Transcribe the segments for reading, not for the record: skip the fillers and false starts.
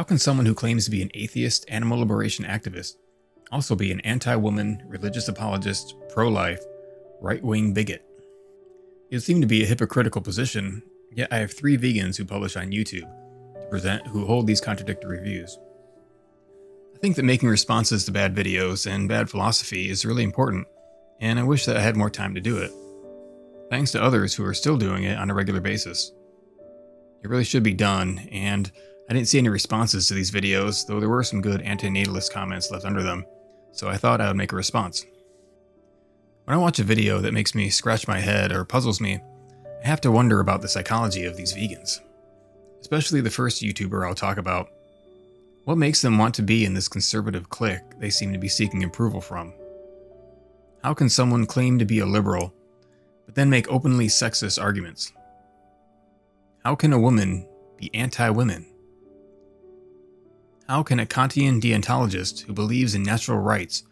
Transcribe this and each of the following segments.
can someone who claims to be an atheist animal liberation activist also be an anti-woman, religious apologist, pro-life, right-wing bigot? It would seem to be a hypocritical position, yet I have 3 vegans who publish on YouTube to present who hold these contradictory views. I think that making responses to bad videos and bad philosophy is really important, and I wish that I had more time to do it. Thanks to others who are still doing it on a regular basis. It really should be done, and I didn't see any responses to these videos, though there were some good anti-natalist comments left under them, so I thought I would make a response. When I watch a video that makes me scratch my head or puzzles me, I have to wonder about the psychology of these vegans. Especially the first YouTuber I'll talk about. What makes them want to be in this conservative clique they seem to be seeking approval from? How can someone claim to be a liberal, but then make openly sexist arguments? How can a woman be anti-women? How can a kantian deontologist who believes in natural rights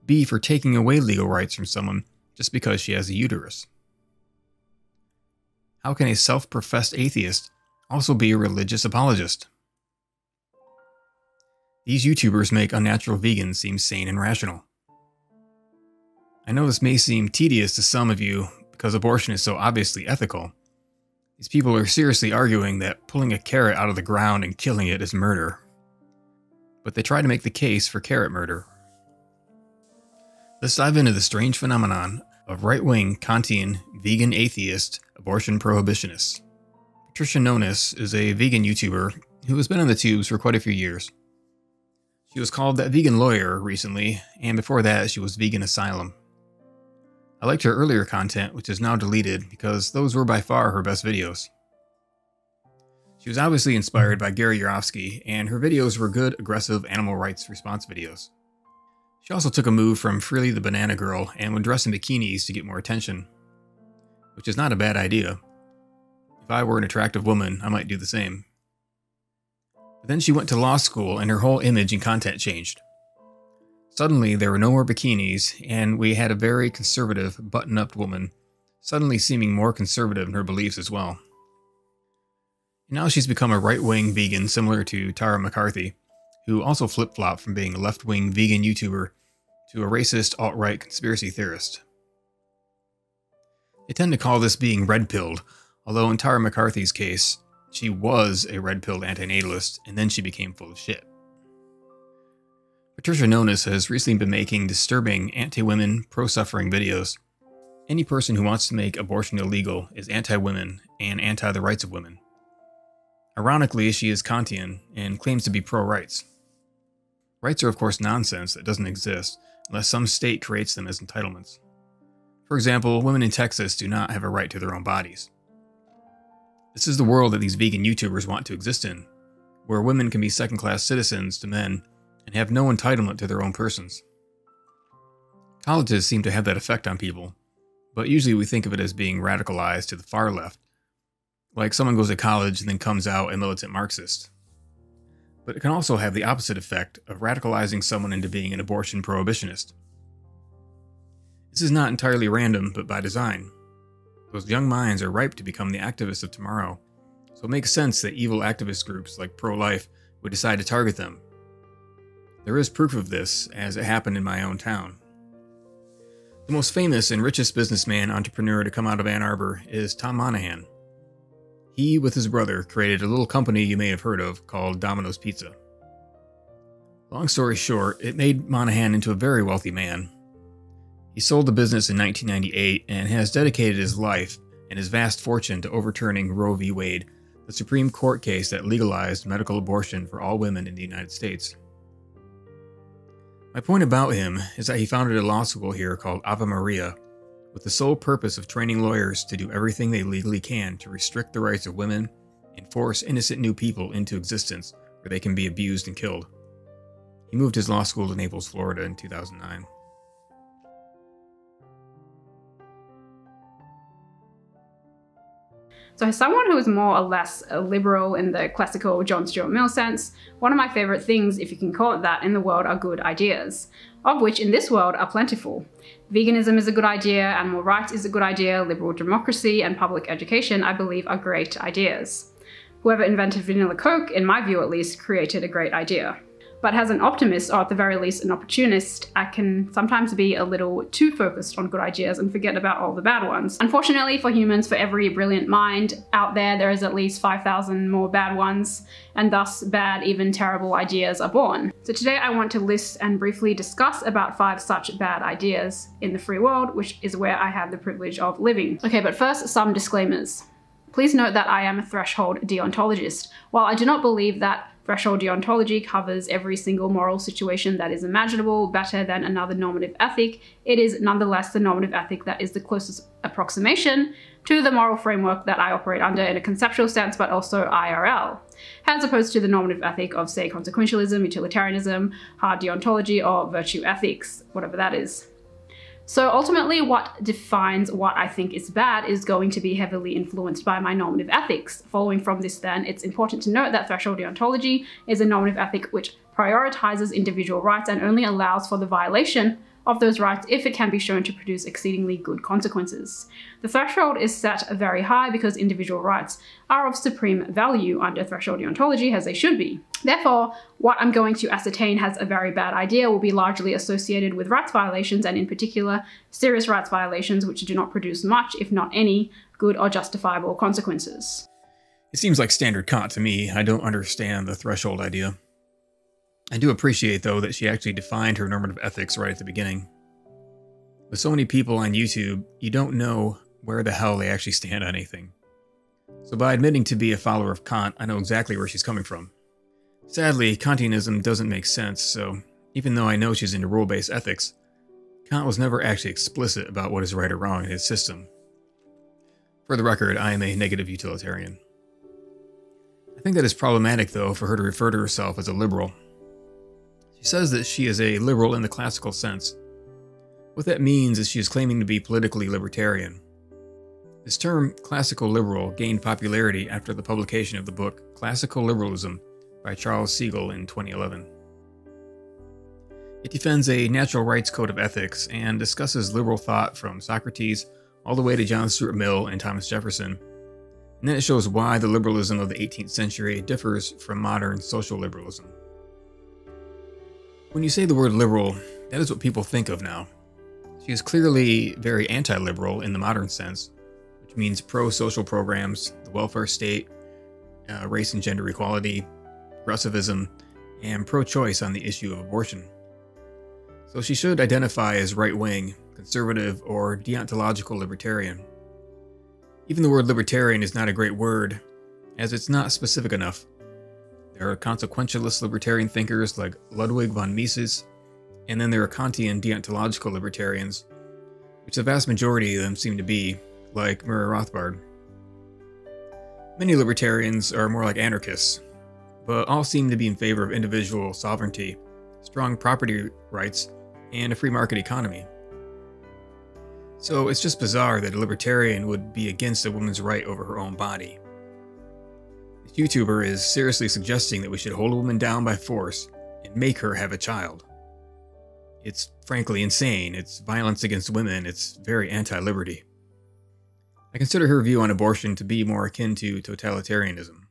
be for taking away legal rights from someone just because she has a uterus? How can a self-professed atheist also be a religious apologist? These YouTubers make unnatural vegans seem sane and rational. I know this may seem tedious to some of you because abortion is so obviously ethical. These people are seriously arguing that pulling a carrot out of the ground and killing it is murder. But they try to make the case for carrot murder. Let's dive into the strange phenomenon of right-wing, Kantian, vegan atheist, abortion prohibitionists. Patricia Nonis is a vegan YouTuber who has been on the tubes for quite a few years. She was called that vegan lawyer recently, and before that she was Vegan Asylum. I liked her earlier content, which is now deleted because those were by far her best videos. She was obviously inspired by Gary Yourofsky, and her videos were good, aggressive animal rights response videos. She also took a move from Freely the Banana Girl and would dress in bikinis to get more attention, which is not a bad idea. If I were an attractive woman, I might do the same. But then she went to law school and her whole image and content changed. Suddenly there were no more bikinis, and we had a very conservative, button-up woman, suddenly seeming more conservative in her beliefs as well. And now she's become a right-wing vegan similar to Tara McCarthy, who also flip-flopped from being a left-wing vegan YouTuber to a racist alt-right conspiracy theorist. They tend to call this being red-pilled, although in Tara McCarthy's case, she was a red-pilled anti-natalist, and then she became full of shit. Patricia Nonis has recently been making disturbing anti-women, pro-suffering videos. Any person who wants to make abortion illegal is anti-women and anti the rights of women. Ironically, she is Kantian and claims to be pro-rights. Rights are of course nonsense that doesn't exist unless some state creates them as entitlements. For example, women in Texas do not have a right to their own bodies. This is the world that these vegan YouTubers want to exist in, where women can be second-class citizens to men and have no entitlement to their own persons. Colleges seem to have that effect on people, but usually we think of it as being radicalized to the far left, like someone goes to college and then comes out a militant Marxist. But it can also have the opposite effect of radicalizing someone into being an abortion prohibitionist. This is not entirely random, but by design. Those young minds are ripe to become the activists of tomorrow, so it makes sense that evil activist groups like pro-life would decide to target them. There is proof of this, as it happened in my own town. The most famous and richest businessman entrepreneur to come out of Ann Arbor is Tom Monahan. He, with his brother, created a little company you may have heard of called Domino's Pizza. Long story short, it made Monahan into a very wealthy man. He sold the business in 1998 and has dedicated his life and his vast fortune to overturning Roe v. Wade, the Supreme Court case that legalized medical abortion for all women in the United States. My point about him is that he founded a law school here called Ave Maria, with the sole purpose of training lawyers to do everything they legally can to restrict the rights of women and force innocent new people into existence where they can be abused and killed. He moved his law school to Naples, Florida in 2009. So as someone who is more or less a liberal in the classical John Stuart Mill sense, one of my favorite things, if you can call it that, in the world are good ideas, of which in this world are plentiful. Veganism is a good idea, animal rights is a good idea, liberal democracy and public education, I believe, are great ideas. Whoever invented vanilla Coke, in my view at least, created a great idea. But as an optimist, or at the very least an opportunist, I can sometimes be a little too focused on good ideas and forget about all the bad ones. Unfortunately for humans, for every brilliant mind out there, there is at least 5,000 more bad ones, and thus bad, even terrible ideas are born. So today I want to list and briefly discuss about 5 such bad ideas in the free world, which is where I have the privilege of living. Okay, but first, some disclaimers. Please note that I am a threshold deontologist. While I do not believe that threshold deontology covers every single moral situation that is imaginable better than another normative ethic, it is nonetheless the normative ethic that is the closest approximation to the moral framework that I operate under in a conceptual sense, but also IRL, as opposed to the normative ethic of, say, consequentialism, utilitarianism, hard deontology, or virtue ethics, whatever that is. So ultimately, what defines what I think is bad is going to be heavily influenced by my normative ethics. Following from this then, it's important to note that threshold deontology is a normative ethic which prioritizes individual rights and only allows for the violation of those rights if it can be shown to produce exceedingly good consequences. The threshold is set very high because individual rights are of supreme value under threshold deontology, as they should be. Therefore, what I'm going to ascertain has a very bad idea will be largely associated with rights violations, and in particular, serious rights violations which do not produce much, if not any, good or justifiable consequences. It seems like standard Kant to me. I don't understand the threshold idea. I do appreciate, though, that she actually defined her normative ethics right at the beginning. With so many people on YouTube, you don't know where the hell they actually stand on anything. So by admitting to be a follower of Kant, I know exactly where she's coming from. Sadly, Kantianism doesn't make sense, so even though I know she's into rule-based ethics, Kant was never actually explicit about what is right or wrong in his system. For the record, I am a negative utilitarian. I think that it's problematic, though, for her to refer to herself as a liberal. She says that she is a liberal in the classical sense. What that means is she is claiming to be politically libertarian. This term, classical liberal, gained popularity after the publication of the book Classical Liberalism by Charles Siegel in 2011. It defends a natural rights code of ethics and discusses liberal thought from Socrates all the way to John Stuart Mill and Thomas Jefferson. And then it shows why the liberalism of the 18th century differs from modern social liberalism. When you say the word liberal, that is what people think of now. She is clearly very anti-liberal in the modern sense, which means pro-social programs, the welfare state, race and gender equality, progressivism, and pro-choice on the issue of abortion. So she should identify as right-wing, conservative, or deontological libertarian. Even the word libertarian is not a great word, as it's not specific enough. There are consequentialist libertarian thinkers like Ludwig von Mises, and then there are Kantian deontological libertarians, which the vast majority of them seem to be, like Murray Rothbard. Many libertarians are more like anarchists, but all seem to be in favor of individual sovereignty, strong property rights, and a free market economy. So it's just bizarre that a libertarian would be against a woman's right over her own body. This YouTuber is seriously suggesting that we should hold a woman down by force and make her have a child. It's frankly insane. It's violence against women. It's very anti-liberty. I consider her view on abortion to be more akin to totalitarianism.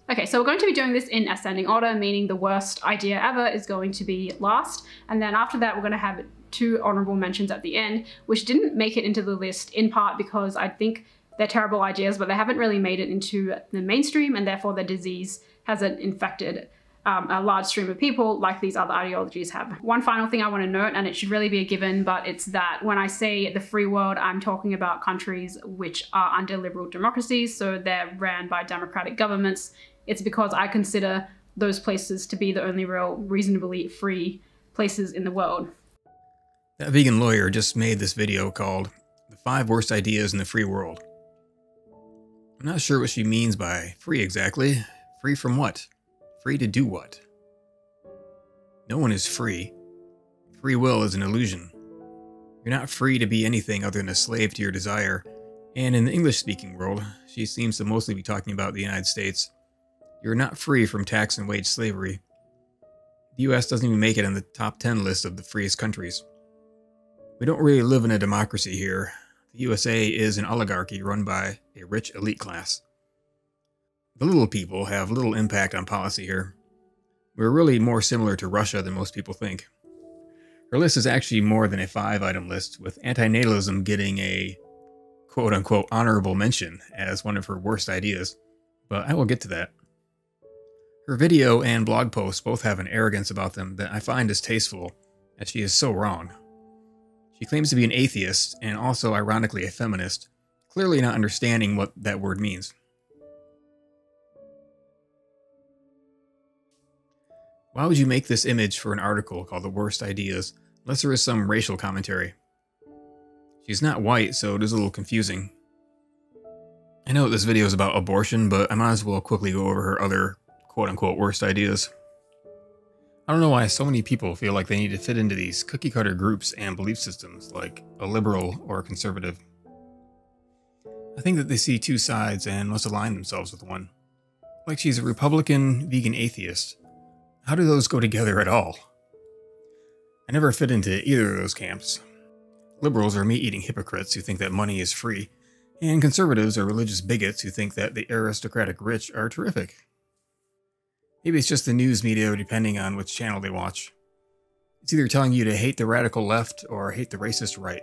Okay, so we're going to be doing this in ascending order, meaning the worst idea ever is going to be last. And then after that, we're going to have 2 honorable mentions at the end, which didn't make it into the list in part because I think they're terrible ideas, but they haven't really made it into the mainstream, and therefore the disease hasn't infected a large stream of people like these other ideologies have. One final thing I want to note, and it should really be a given, but it's that when I say the free world, I'm talking about countries which are under liberal democracies, so they're ran by democratic governments. It's because I consider those places to be the only real reasonably free places in the world. That vegan lawyer just made this video called The 5 Worst Ideas in the Free World. I'm not sure what she means by free exactly. Free from what? Free to do what? No one is free. Free will is an illusion. You're not free to be anything other than a slave to your desire. And in the English-speaking world, she seems to mostly be talking about the United States, you're not free from tax and wage slavery. The US doesn't even make it on the top 10 list of the freest countries. We don't really live in a democracy here. The USA is an oligarchy run by a rich elite class. The little people have little impact on policy here. We're really more similar to Russia than most people think. Her list is actually more than a 5-item list, with anti-natalism getting a quote-unquote honorable mention as one of her worst ideas, but I will get to that. Her video and blog posts both have an arrogance about them that I find distasteful, as she is so wrong. She claims to be an atheist, and also ironically a feminist, clearly not understanding what that word means. Why would you make this image for an article called The Worst Ideas, unless there is some racial commentary? She's not white, so it is a little confusing. I know this video is about abortion, but I might as well quickly go over her other quote-unquote worst ideas. I don't know why so many people feel like they need to fit into these cookie-cutter groups and belief systems, like a liberal or a conservative. I think that they see two sides and must align themselves with one. Like she's a Republican, vegan atheist. How do those go together at all? I never fit into either of those camps. Liberals are meat-eating hypocrites who think that money is free, and conservatives are religious bigots who think that the aristocratic rich are terrific. Maybe it's just the news media depending on which channel they watch. It's either telling you to hate the radical left or hate the racist right.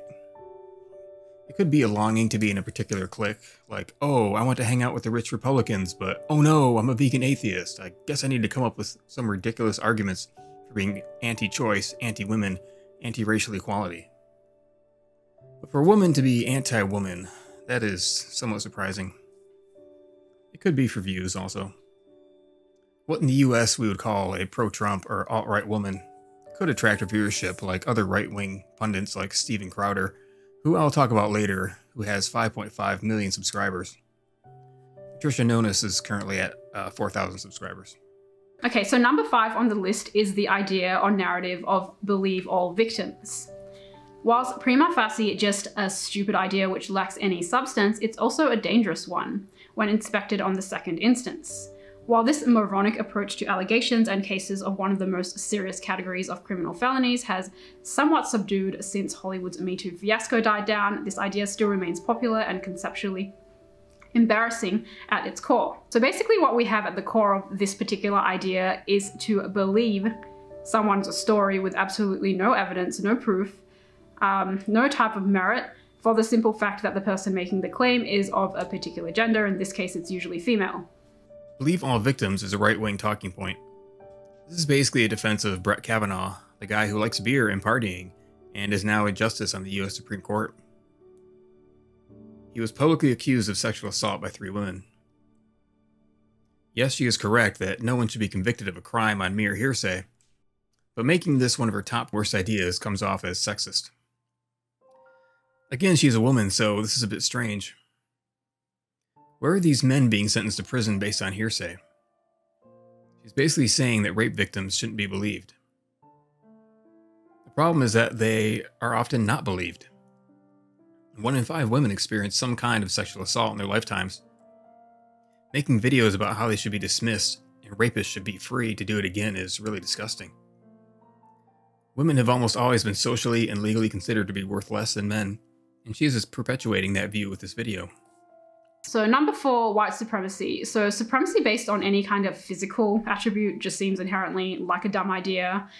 It could be a longing to be in a particular clique, like, oh, I want to hang out with the rich Republicans, but oh no, I'm a vegan atheist. I guess I need to come up with some ridiculous arguments for being anti-choice, anti-women, anti-racial equality. But for a woman to be anti-woman, that is somewhat surprising. It could be for views also. What in the US we would call a pro-Trump or alt-right woman could attract a viewership like other right-wing pundits like Steven Crowder, who I'll talk about later, who has 5.5 million subscribers. Patricia Nonis is currently at 4,000 subscribers. Okay, so number 5 on the list is the idea or narrative of believe all victims. Whilst prima facie just a stupid idea which lacks any substance, it's also a dangerous one when inspected on the second instance. While this moronic approach to allegations and cases of one of the most serious categories of criminal felonies has somewhat subdued since Hollywood's Me Too fiasco died down, this idea still remains popular and conceptually embarrassing at its core. So basically what we have at the core of this particular idea is to believe someone's story with absolutely no evidence, no proof, no type of merit, for the simple fact that the person making the claim is of a particular gender. In this case, it's usually female. Believe all victims is a right-wing talking point. This is basically a defense of Brett Kavanaugh, the guy who likes beer and partying, and is now a justice on the US Supreme Court. He was publicly accused of sexual assault by 3 women. Yes, she is correct that no one should be convicted of a crime on mere hearsay, but making this one of her top worst ideas comes off as sexist. Again, she's a woman, so this is a bit strange. Where are these men being sentenced to prison based on hearsay? She's basically saying that rape victims shouldn't be believed. The problem is that they are often not believed. 1 in 5 women experience some kind of sexual assault in their lifetimes. Making videos about how they should be dismissed and rapists should be free to do it again is really disgusting. Women have almost always been socially and legally considered to be worth less than men, and she is perpetuating that view with this video. So number 4, white supremacy. So supremacy based on any kind of physical attribute just seems inherently like a dumb idea.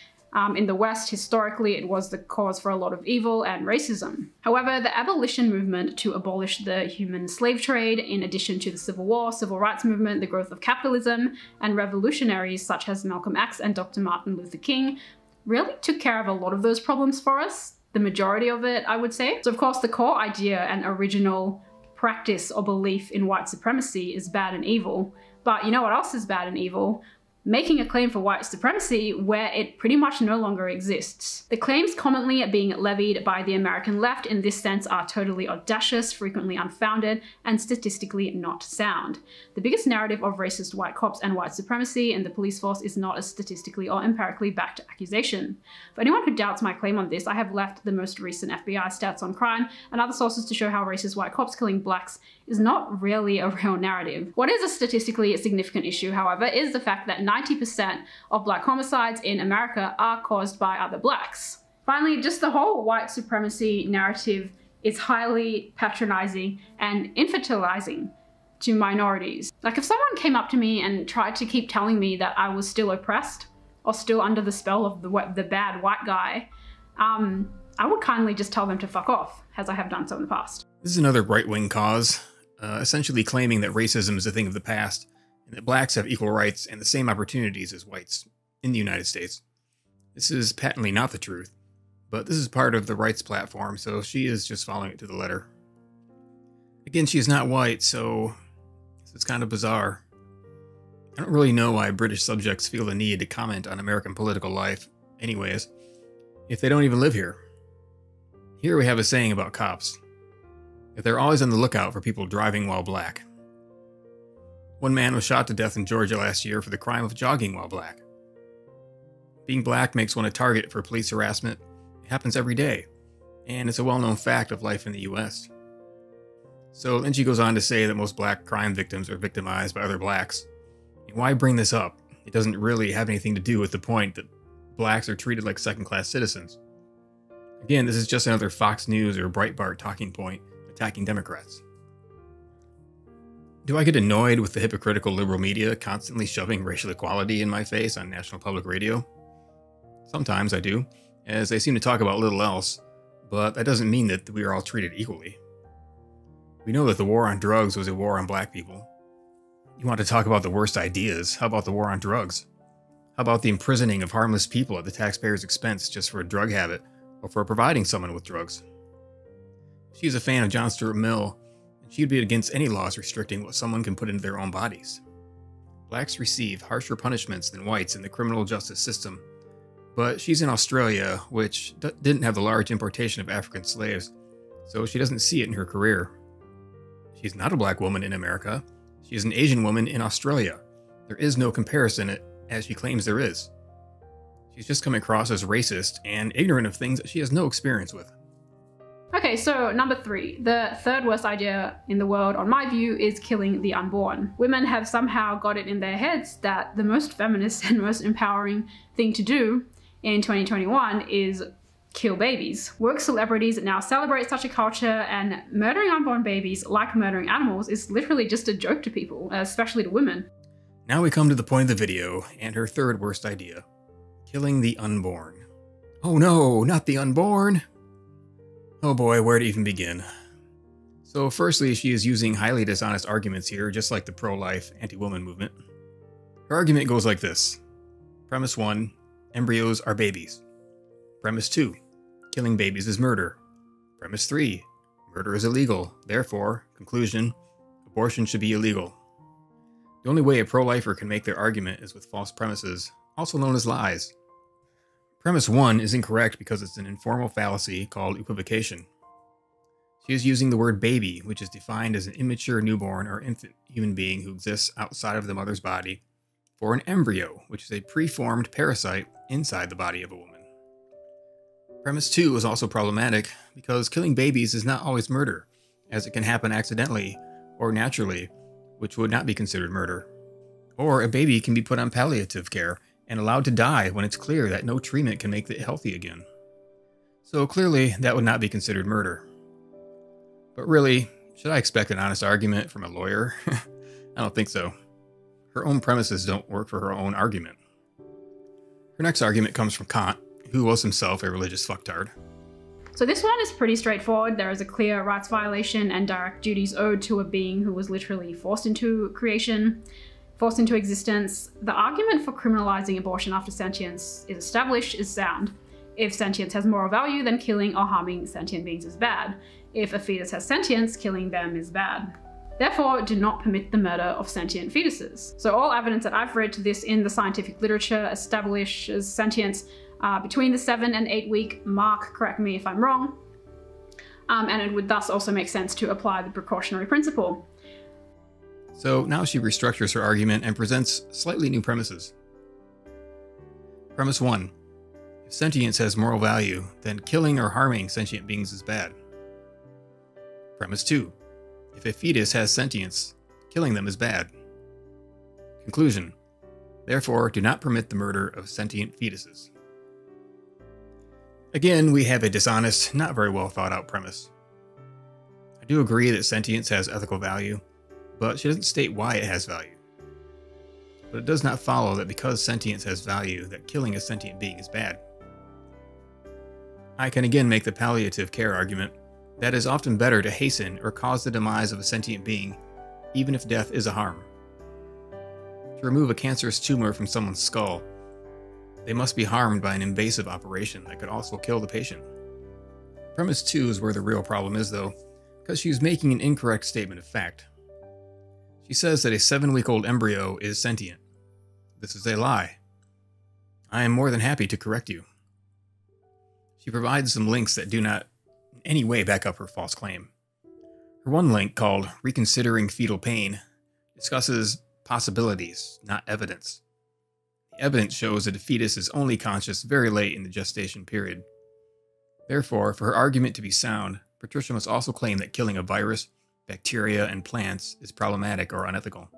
In the West, historically, it was the cause for a lot of evil and racism. However, the abolition movement to abolish the human slave trade, in addition to the Civil War, Civil Rights Movement, the growth of capitalism, and revolutionaries such as Malcolm X and Dr. Martin Luther King, really took care of a lot of those problems for us. The majority of it, I would say. So of course, the core idea and original practice or belief in white supremacy is bad and evil. But you know what else is bad and evil? Making a claim for white supremacy where it pretty much no longer exists. The claims commonly being levied by the American left in this sense are totally audacious, frequently unfounded, and statistically not sound. The biggest narrative of racist white cops and white supremacy in the police force is not a statistically or empirically backed accusation. For anyone who doubts my claim on this, I have left the most recent FBI stats on crime and other sources to show how racist white cops killing blacks is not really a real narrative. What is a statistically significant issue, however, is the fact that 90% of black homicides in America are caused by other blacks. Finally, just the whole white supremacy narrative is highly patronizing and infantilizing. to minorities. Like if someone came up to me and tried to keep telling me that I was still oppressed or still under the spell of the bad white guy, I would kindly just tell them to fuck off, as I have done so in the past. This is another right-wing cause, essentially claiming that racism is a thing of the past and that blacks have equal rights and the same opportunities as whites in the United States. This is patently not the truth, but this is part of the rights platform, so she is just following it to the letter. Again, she is not white, so this is kind of bizarre. I don't really know why British subjects feel the need to comment on American political life anyways, if they don't even live here. Here we have a saying about cops, that they're always on the lookout for people driving while black. One man was shot to death in Georgia last year for the crime of jogging while black. Being black makes one a target for police harassment. It happens every day, and it's a well-known fact of life in the US. So then she goes on to say that most black crime victims are victimized by other blacks. And why bring this up? It doesn't really have anything to do with the point that blacks are treated like second-class citizens. Again, this is just another Fox News or Breitbart talking point attacking Democrats. Do I get annoyed with the hypocritical liberal media constantly shoving racial equality in my face on National Public Radio? Sometimes I do, as they seem to talk about little else, but that doesn't mean that we are all treated equally. We know that the war on drugs was a war on black people. You want to talk about the worst ideas? How about the war on drugs? How about the imprisoning of harmless people at the taxpayer's expense just for a drug habit or for providing someone with drugs? She's a fan of John Stuart Mill, and she'd be against any laws restricting what someone can put into their own bodies. Blacks receive harsher punishments than whites in the criminal justice system, but she's in Australia, which didn't have the large importation of African slaves, so she doesn't see it in her career. She's not a black woman in America. She is an Asian woman in Australia. There is no comparison, as she claims there is. She's just come across as racist and ignorant of things that she has no experience with. Okay, so number 3. The third worst idea in the world, on my view, is killing the unborn. Women have somehow got it in their heads that the most feminist and most empowering thing to do in 2021 is kill babies. Woke celebrities now celebrate such a culture, and murdering unborn babies, like murdering animals, is literally just a joke to people, especially to women. Now we come to the point of the video, and her third worst idea. Killing the unborn. Oh no, not the unborn! Oh boy, where to even begin? So firstly, she is using highly dishonest arguments here, just like the pro-life, anti-woman movement. Her argument goes like this. Premise 1, embryos are babies. Premise 2, killing babies is murder. Premise 3, murder is illegal. Therefore, conclusion, abortion should be illegal. The only way a pro-lifer can make their argument is with false premises, also known as lies. Premise 1 is incorrect because it's an informal fallacy called equivocation. She is using the word baby, which is defined as an immature newborn or infant human being who exists outside of the mother's body, for an embryo, which is a preformed parasite inside the body of a woman. Premise 2 is also problematic because killing babies is not always murder, as it can happen accidentally or naturally, which would not be considered murder. Or a baby can be put on palliative care and allowed to die when it's clear that no treatment can make it healthy again. So clearly, that would not be considered murder. But really, should I expect an honest argument from a lawyer? I don't think so. Her own premises don't work for her own argument. Her next argument comes from Kant, who was himself a religious fucktard. So this one is pretty straightforward. There is a clear rights violation and direct duties owed to a being who was literally forced into creation, forced into existence. The argument for criminalizing abortion after sentience is established is sound. If sentience has moral value, then killing or harming sentient beings is bad. If a fetus has sentience, killing them is bad. Therefore, do not permit the murder of sentient fetuses. So all evidence that I've read to this in the scientific literature establishes sentience between the 7 and 8 week mark, correct me if I'm wrong, and it would thus also make sense to apply the precautionary principle. So now she restructures her argument and presents slightly new premises. Premise 1. If sentience has moral value, then killing or harming sentient beings is bad. Premise 2. If a fetus has sentience, killing them is bad. Conclusion. Therefore, do not permit the murder of sentient fetuses. Again, we have a dishonest, not very well thought out premise. I do agree that sentience has ethical value, but she doesn't state why it has value. But it does not follow that because sentience has value, that killing a sentient being is bad. I can again make the palliative care argument that it is often better to hasten or cause the demise of a sentient being, even if death is a harm. To remove a cancerous tumor from someone's skull, they must be harmed by an invasive operation that could also kill the patient. Premise 2 is where the real problem is, though, because she is making an incorrect statement of fact. She says that a 7-week-old embryo is sentient. This is a lie. I am more than happy to correct you. She provides some links that do not in any way back up her false claim. Her one link, called Reconsidering Fetal Pain, discusses possibilities, not evidence. The evidence shows that a fetus is only conscious very late in the gestation period. Therefore, for her argument to be sound, Patricia must also claim that killing a virus, bacteria, and plants is problematic or unethical.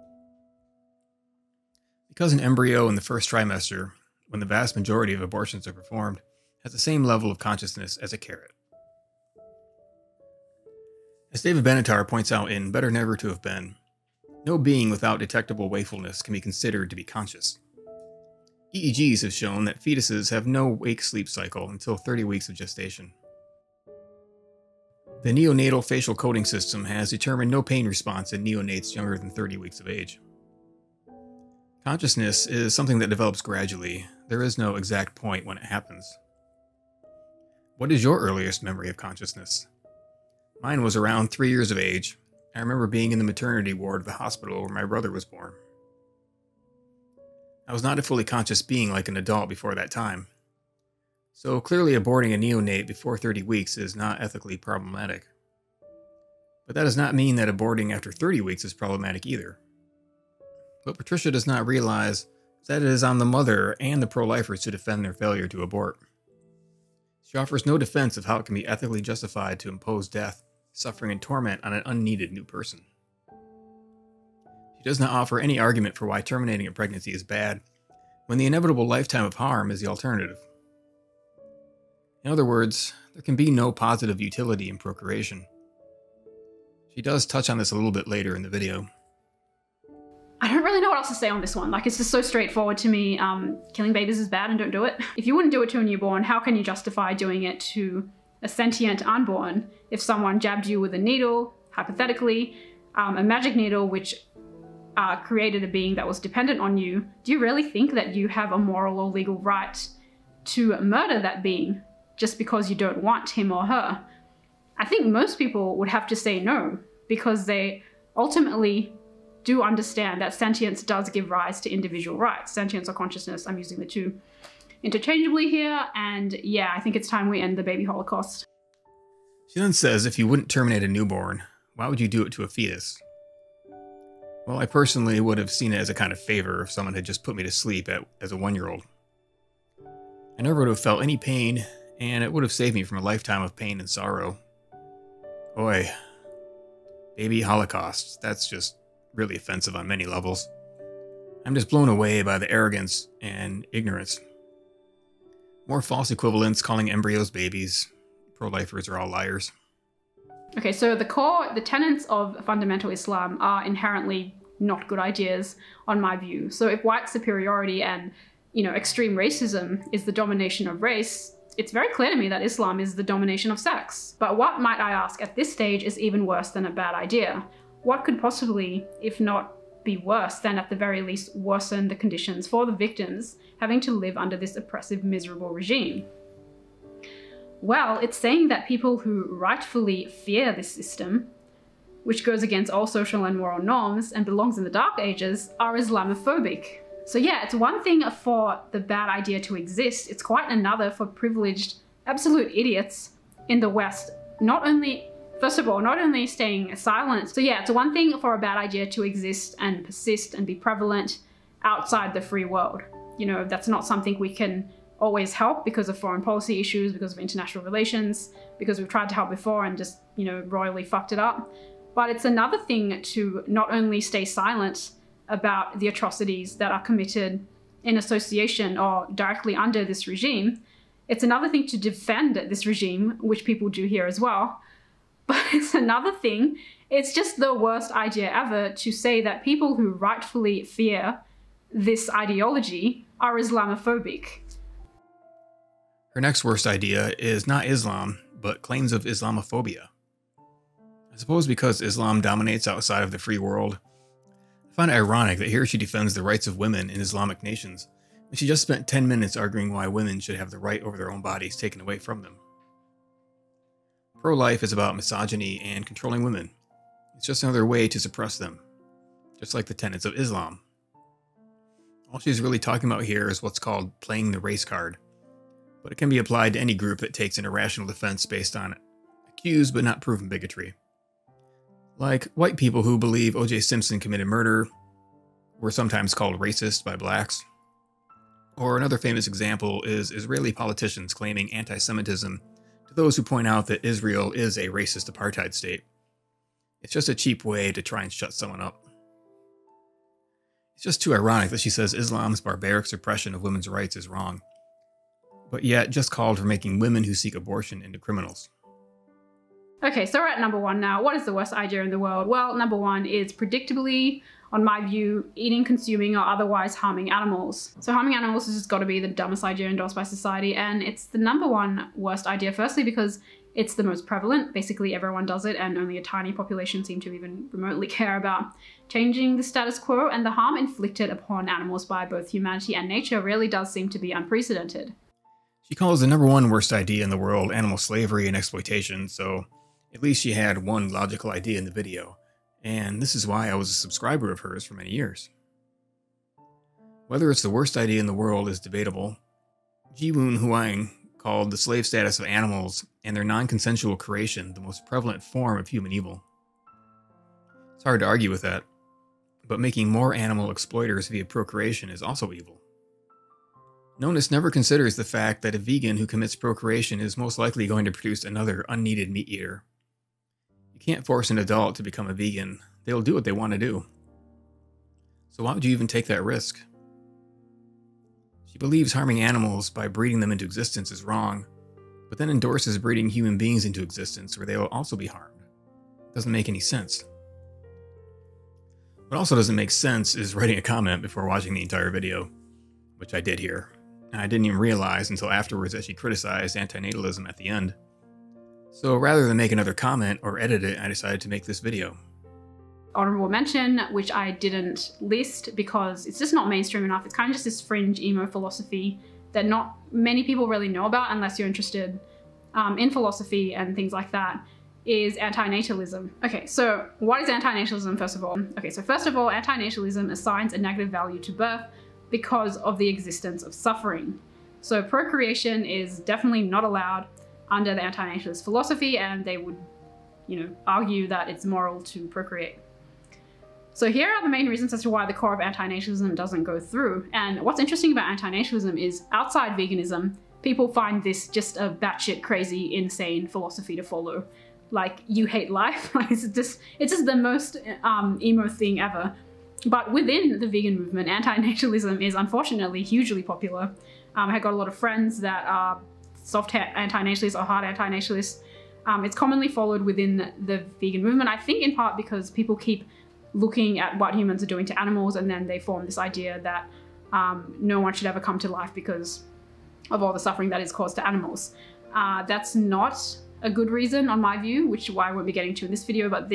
Because an embryo in the first trimester, when the vast majority of abortions are performed, has the same level of consciousness as a carrot. As David Benatar points out in Better Never to Have Been, no being without detectable wakefulness can be considered to be conscious. EEGs have shown that fetuses have no wake-sleep cycle until 30 weeks of gestation. The neonatal facial coding system has determined no pain response in neonates younger than 30 weeks of age. Consciousness is something that develops gradually. There is no exact point when it happens. What is your earliest memory of consciousness? Mine was around 3 years of age. I remember being in the maternity ward of the hospital where my brother was born. I was not a fully conscious being like an adult before that time. So clearly aborting a neonate before 30 weeks is not ethically problematic. But that does not mean that aborting after 30 weeks is problematic either. What Patricia does not realize is that it is on the mother and the pro-lifers to defend their failure to abort. She offers no defense of how it can be ethically justified to impose death, suffering, and torment on an unneeded new person. She does not offer any argument for why terminating a pregnancy is bad, when the inevitable lifetime of harm is the alternative. In other words, there can be no positive utility in procreation. She does touch on this a little bit later in the video. I don't really know what else to say on this one. Like, it's just so straightforward to me. Killing babies is bad and don't do it. If you wouldn't do it to a newborn, how can you justify doing it to a sentient unborn if someone jabbed you with a needle, hypothetically, a magic needle which created a being that was dependent on you? Do you really think that you have a moral or legal right to murder that being just because you don't want him or her? I think most people would have to say no, because they ultimately do understand that sentience does give rise to individual rights. Sentience or consciousness, I'm using the two interchangeably here, and yeah, I think it's time we end the baby holocaust. She then says if you wouldn't terminate a newborn, why would you do it to a fetus? Well, I personally would have seen it as a kind of favor if someone had just put me to sleep as a 1-year-old. I never would have felt any pain, and it would have saved me from a lifetime of pain and sorrow. Boy, baby holocaust, that's just really offensive on many levels. I'm just blown away by the arrogance and ignorance. More false equivalents calling embryos babies. Pro-lifers are all liars. Okay, so the tenets of fundamental Islam are inherently not good ideas on my view. So if white superiority and, extreme racism is the domination of race, it's very clear to me that Islam is the domination of sex. But what, might I ask, at this stage is even worse than a bad idea? What could possibly, if not be worse than at the very least worsen the conditions for the victims having to live under this oppressive, miserable regime? Well, it's saying that people who rightfully fear this system, which goes against all social and moral norms and belongs in the Dark Ages, are Islamophobic. So yeah, it's one thing for the bad idea to exist, it's quite another for privileged, absolute idiots in the West, first of all, not only staying silent. So yeah, it's one thing for a bad idea to exist and persist and be prevalent outside the free world. That's not something we can always help because of foreign policy issues, because of international relations, because we've tried to help before and just, royally fucked it up. But it's another thing to not only stay silent about the atrocities that are committed in association or directly under this regime. It's another thing to defend this regime, which people do here as well. But it's another thing. It's just the worst idea ever to say that people who rightfully fear this ideology are Islamophobic. Her next worst idea is not Islam, but claims of Islamophobia. I suppose because Islam dominates outside of the free world, I find it ironic that here she defends the rights of women in Islamic nations, and she just spent 10 minutes arguing why women should have the right over their own bodies taken away from them. Pro-life is about misogyny and controlling women. It's just another way to suppress them, just like the tenets of Islam. All she's really talking about here is what's called playing the race card, but it can be applied to any group that takes an irrational defense based on accused but not proven bigotry. Like white people who believe O.J. Simpson committed murder were sometimes called racist by blacks. Or another famous example is Israeli politicians claiming anti-Semitism to those who point out that Israel is a racist apartheid state. It's just a cheap way to try and shut someone up. It's just too ironic that she says Islam's barbaric suppression of women's rights is wrong, but yet just called for making women who seek abortion into criminals. Okay, so we're at number 1 now. What is the worst idea in the world? Well, number 1 is predictably, on my view, eating, consuming, or otherwise harming animals. So harming animals has just got to be the dumbest idea endorsed by society, and it's the number 1 worst idea, firstly because it's the most prevalent. Basically everyone does it, and only a tiny population seem to even remotely care about changing the status quo, and the harm inflicted upon animals by both humanity and nature really does seem to be unprecedented. She calls the number 1 worst idea in the world animal slavery and exploitation, so at least she had one logical idea in the video, and this is why I was a subscriber of hers for many years. Whether it's the worst idea in the world is debatable. Jiwoon Huang called the slave status of animals and their non-consensual creation the most prevalent form of human evil. It's hard to argue with that, but making more animal exploiters via procreation is also evil. Nonis never considers the fact that a vegan who commits procreation is most likely going to produce another unneeded meat eater. You can't force an adult to become a vegan. They'll do what they want to do. So why would you even take that risk? She believes harming animals by breeding them into existence is wrong, but then endorses breeding human beings into existence where they will also be harmed. It doesn't make any sense. What also doesn't make sense is writing a comment before watching the entire video, which I did here, and I didn't even realize until afterwards that she criticized anti-natalism at the end. So rather than make another comment or edit it, I decided to make this video. Honorable mention, which I didn't list because it's just not mainstream enough. It's kind of just this fringe emo philosophy that not many people really know about unless you're interested in philosophy and things like that, is anti-natalism. Okay, so what is anti-natalism first of all? Okay, so first of all, anti-natalism assigns a negative value to birth because of the existence of suffering. So procreation is definitely not allowed under the anti-natalist philosophy, and they would, argue that it's moral to procreate. So here are the main reasons as to why the core of anti-natalism doesn't go through. And what's interesting about anti-natalism is outside veganism, people find this just a batshit crazy, insane philosophy to follow. Like, you hate life. It's just the most emo thing ever. But within the vegan movement, anti-natalism is unfortunately hugely popular. I've got a lot of friends that are soft anti-natalists or hard anti-natalists. It's commonly followed within the vegan movement, I think in part because people keep looking at what humans are doing to animals, and then they form this idea that no one should ever come to life because of all the suffering that is caused to animals. That's not a good reason on my view, which is why I won't be getting to in this video, but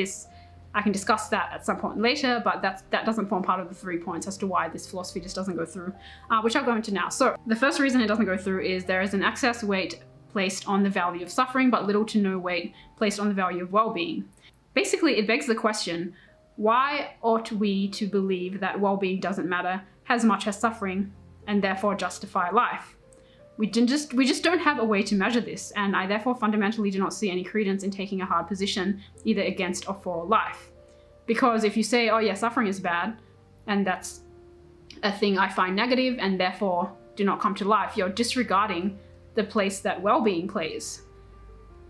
I can discuss that at some point later, but that doesn't form part of the 3 points as to why this philosophy just doesn't go through, which I'll go into now. So the first reason it doesn't go through is there is an excess weight placed on the value of suffering, but little to no weight placed on the value of well-being. Basically, it begs the question, why ought we to believe that well-being doesn't matter as much as suffering and therefore justify life? We just don't have a way to measure this, and I therefore fundamentally do not see any credence in taking a hard position either against or for life. Because if you say, oh yeah, suffering is bad, and that's a thing I find negative and therefore do not come to life, you're disregarding the place that well-being plays.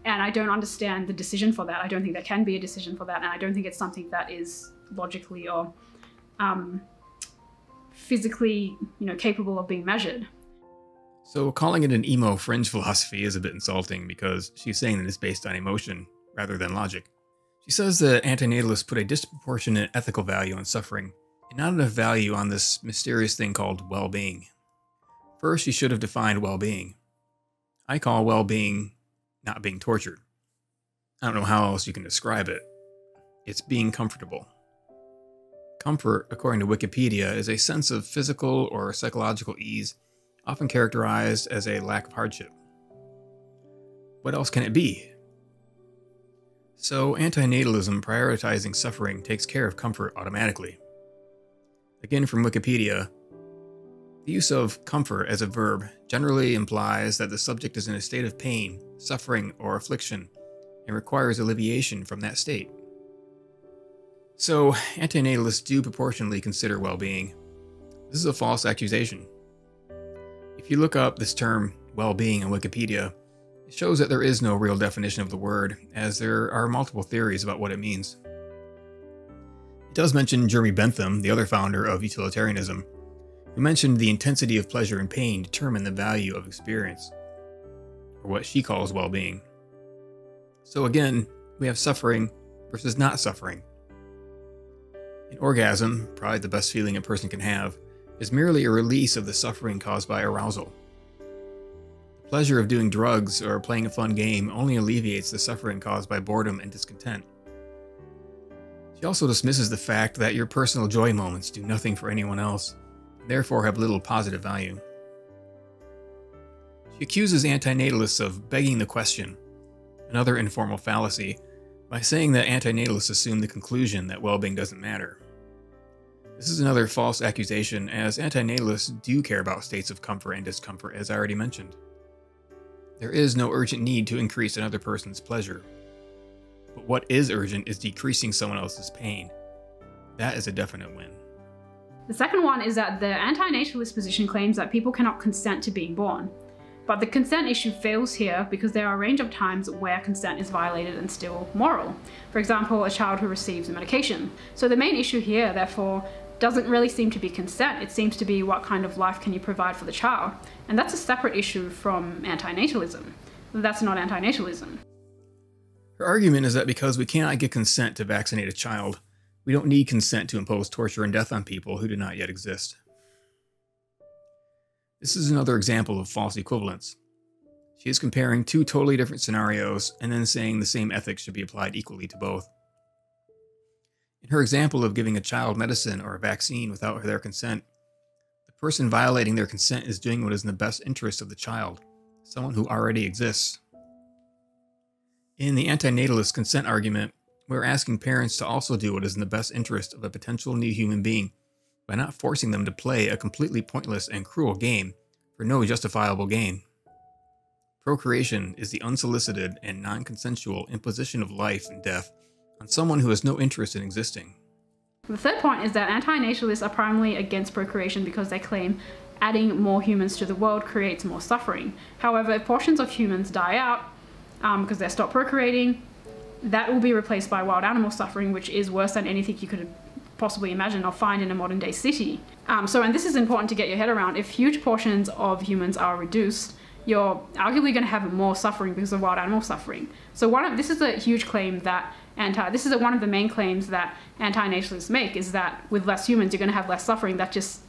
And I don't understand the decision for that. I don't think there can be a decision for that, and I don't think it's something that is logically or physically, capable of being measured. So calling it an emo fringe philosophy is a bit insulting because she's saying that it's based on emotion, rather than logic. She says that antinatalists put a disproportionate ethical value on suffering, and not enough value on this mysterious thing called well-being. First, she should have defined well-being. I call well-being not being tortured. I don't know how else you can describe it. It's being comfortable. Comfort, according to Wikipedia, is a sense of physical or psychological ease, often characterized as a lack of hardship. What else can it be? So, antinatalism prioritizing suffering takes care of comfort automatically. Again, from Wikipedia, the use of comfort as a verb generally implies that the subject is in a state of pain, suffering, or affliction, and requires alleviation from that state. So, antinatalists do proportionally consider well-being. This is a false accusation. If you look up this term, well-being, on Wikipedia, it shows that there is no real definition of the word, as there are multiple theories about what it means. It does mention Jeremy Bentham, the other founder of utilitarianism, who mentioned the intensity of pleasure and pain determine the value of experience, or what she calls well-being. So again, we have suffering versus not suffering. An orgasm, probably the best feeling a person can have, is merely a release of the suffering caused by arousal. The pleasure of doing drugs or playing a fun game only alleviates the suffering caused by boredom and discontent. She also dismisses the fact that your personal joy moments do nothing for anyone else, and therefore have little positive value. She accuses antinatalists of begging the question, another informal fallacy, by saying that antinatalists assume the conclusion that well-being doesn't matter. This is another false accusation, as antinatalists do care about states of comfort and discomfort, as I already mentioned. There is no urgent need to increase another person's pleasure. But what is urgent is decreasing someone else's pain. That is a definite win. The second one is that the anti-natalist position claims that people cannot consent to being born. But the consent issue fails here because there are a range of times where consent is violated and still moral. For example, a child who receives a medication. So the main issue here, therefore, doesn't really seem to be consent. It seems to be what kind of life can you provide for the child. And that's a separate issue from anti-natalism. That's not anti-natalism. Her argument is that because we cannot get consent to vaccinate a child, we don't need consent to impose torture and death on people who do not yet exist. This is another example of false equivalence. She is comparing two totally different scenarios and then saying the same ethics should be applied equally to both. In her example of giving a child medicine or a vaccine without their consent, the person violating their consent is doing what is in the best interest of the child, someone who already exists. In the antinatalist consent argument, we're asking parents to also do what is in the best interest of a potential new human being by not forcing them to play a completely pointless and cruel game for no justifiable gain. Procreation is the unsolicited and non-consensual imposition of life and death on someone who has no interest in existing. The third point is that anti-natalists are primarily against procreation because they claim adding more humans to the world creates more suffering. However, if portions of humans die out because they stop procreating, that will be replaced by wild animal suffering, which is worse than anything you could possibly imagine or find in a modern day city. And this is important to get your head around. If huge portions of humans are reduced, you're arguably going to have more suffering because of wild animal suffering. So this is a huge claim that this is one of the main claims that anti-natalists make, is that with less humans, you're going to have less suffering. That just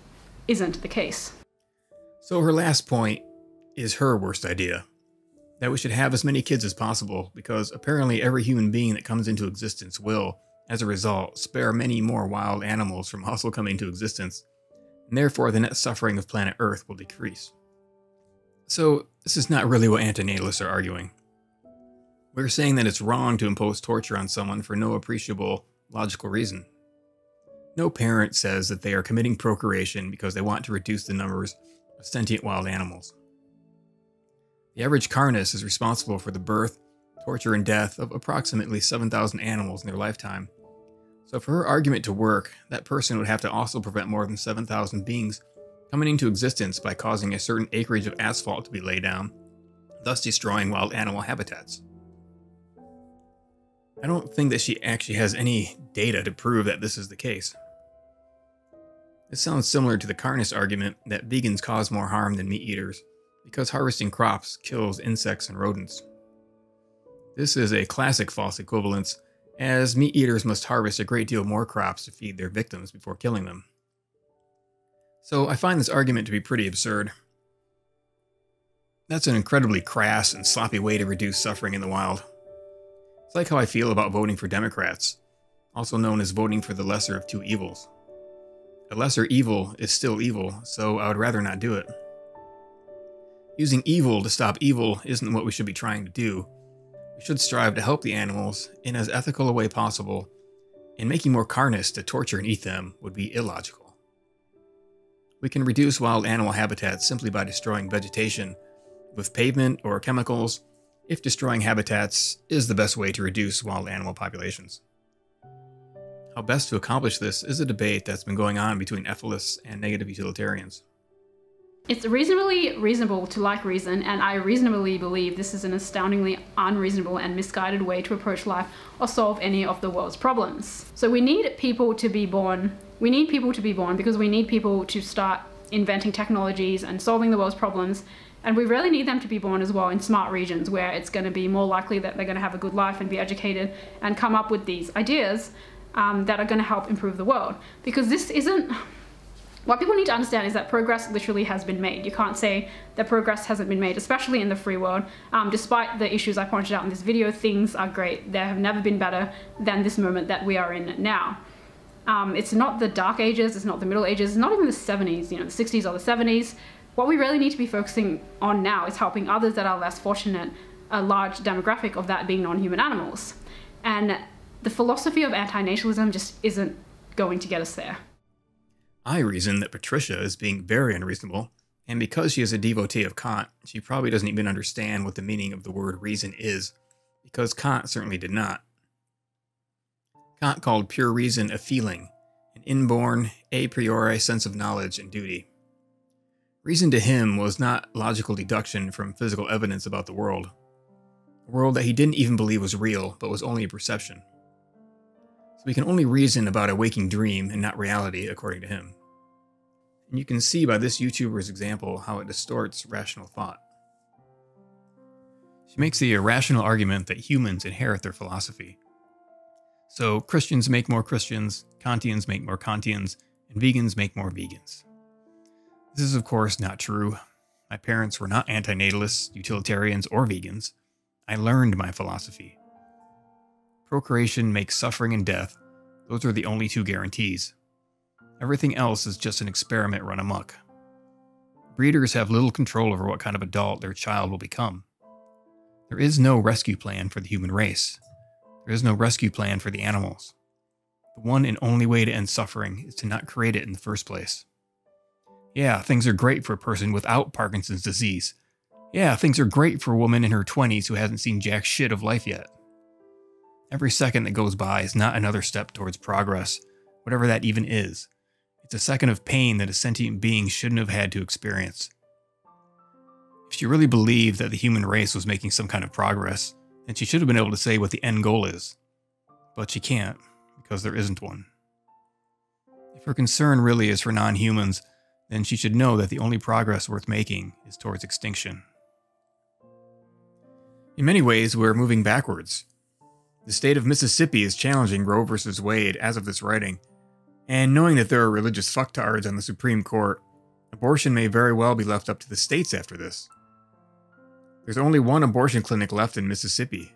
isn't the case. So her last point is her worst idea, that we should have as many kids as possible, because apparently every human being that comes into existence will, as a result, spare many more wild animals from also coming into existence, and therefore the net suffering of planet Earth will decrease. So this is not really what antinatalists are arguing. We're saying that it's wrong to impose torture on someone for no appreciable logical reason. No parent says that they are committing procreation because they want to reduce the numbers of sentient wild animals. The average carnist is responsible for the birth, torture, and death of approximately 7,000 animals in their lifetime. So for her argument to work, that person would have to also prevent more than 7,000 beings coming into existence by causing a certain acreage of asphalt to be laid down, thus destroying wild animal habitats. I don't think that she actually has any data to prove that this is the case. This sounds similar to the carnist argument that vegans cause more harm than meat eaters, because harvesting crops kills insects and rodents. This is a classic false equivalence, as meat eaters must harvest a great deal more crops to feed their victims before killing them. So I find this argument to be pretty absurd. That's an incredibly crass and sloppy way to reduce suffering in the wild. It's like how I feel about voting for Democrats, also known as voting for the lesser of two evils. A lesser evil is still evil, so I would rather not do it. Using evil to stop evil isn't what we should be trying to do. We should strive to help the animals in as ethical a way possible, and making more carnists to torture and eat them would be illogical. We can reduce wild animal habitats simply by destroying vegetation with pavement or chemicals, if destroying habitats is the best way to reduce wild animal populations. How best to accomplish this is a debate that's been going on between ethilists and negative utilitarians. It's reasonably reasonable to like reason, and I reasonably believe this is an astoundingly unreasonable and misguided way to approach life or solve any of the world's problems. So we need people to be born. We need people to be born because we need people to start inventing technologies and solving the world's problems. And we really need them to be born as well in smart regions where it's going to be more likely that they're going to have a good life and be educated and come up with these ideas that are going to help improve the world. Because this isn't... What people need to understand is that progress literally has been made. You can't say that progress hasn't been made, especially in the free world. Despite the issues I pointed out in this video, things are great. They have never been better than this moment that we are in now. It's not the Dark Ages, it's not the Middle Ages, it's not even the 70s, the 60s or the 70s. What we really need to be focusing on now is helping others that are less fortunate, a large demographic of that being non-human animals. And the philosophy of anti-natalism just isn't going to get us there. I reason that Patricia is being very unreasonable, and because she is a devotee of Kant, she probably doesn't even understand what the meaning of the word reason is, because Kant certainly did not. Kant called pure reason a feeling, an inborn, a priori sense of knowledge and duty. Reason to him was not logical deduction from physical evidence about the world, a world that he didn't even believe was real, but was only a perception. So we can only reason about a waking dream and not reality, according to him. And you can see by this YouTuber's example how it distorts rational thought. She makes the irrational argument that humans inherit their philosophy. So Christians make more Christians, Kantians make more Kantians, and vegans make more vegans. This is of course not true. My parents were not anti-natalists, utilitarians, or vegans. I learned my philosophy. Procreation makes suffering and death. Those are the only two guarantees. Everything else is just an experiment run amok. Breeders have little control over what kind of adult their child will become. There is no rescue plan for the human race. There is no rescue plan for the animals. The one and only way to end suffering is to not create it in the first place. Yeah, things are great for a person without Parkinson's disease. Yeah, things are great for a woman in her 20s who hasn't seen jack shit of life yet. Every second that goes by is not another step towards progress, whatever that even is. It's a second of pain that a sentient being shouldn't have had to experience. If she really believed that the human race was making some kind of progress, then she should have been able to say what the end goal is. But she can't, because there isn't one. If her concern really is for non-humans, then she should know that the only progress worth making is towards extinction. In many ways, we're moving backwards. The state of Mississippi is challenging Roe v. Wade as of this writing, and knowing that there are religious fucktards on the Supreme Court, abortion may very well be left up to the states after this. There's only one abortion clinic left in Mississippi.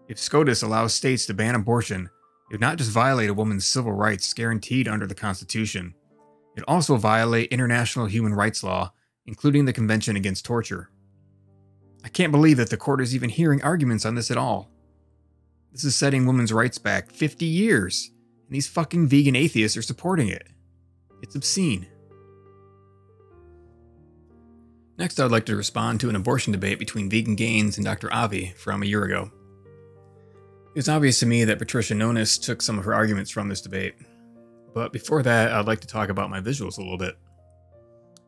If SCOTUS allows states to ban abortion, it would not just violate a woman's civil rights guaranteed under the Constitution, it would also violate international human rights law, including the Convention Against Torture. I can't believe that the court is even hearing arguments on this at all. This is setting women's rights back 50 years, and these fucking vegan atheists are supporting it. It's obscene. Next, I'd like to respond to an abortion debate between Vegan Gains and Dr. Avi from a year ago. It was obvious to me that Patricia Nonis took some of her arguments from this debate. But before that, I'd like to talk about my visuals a little bit.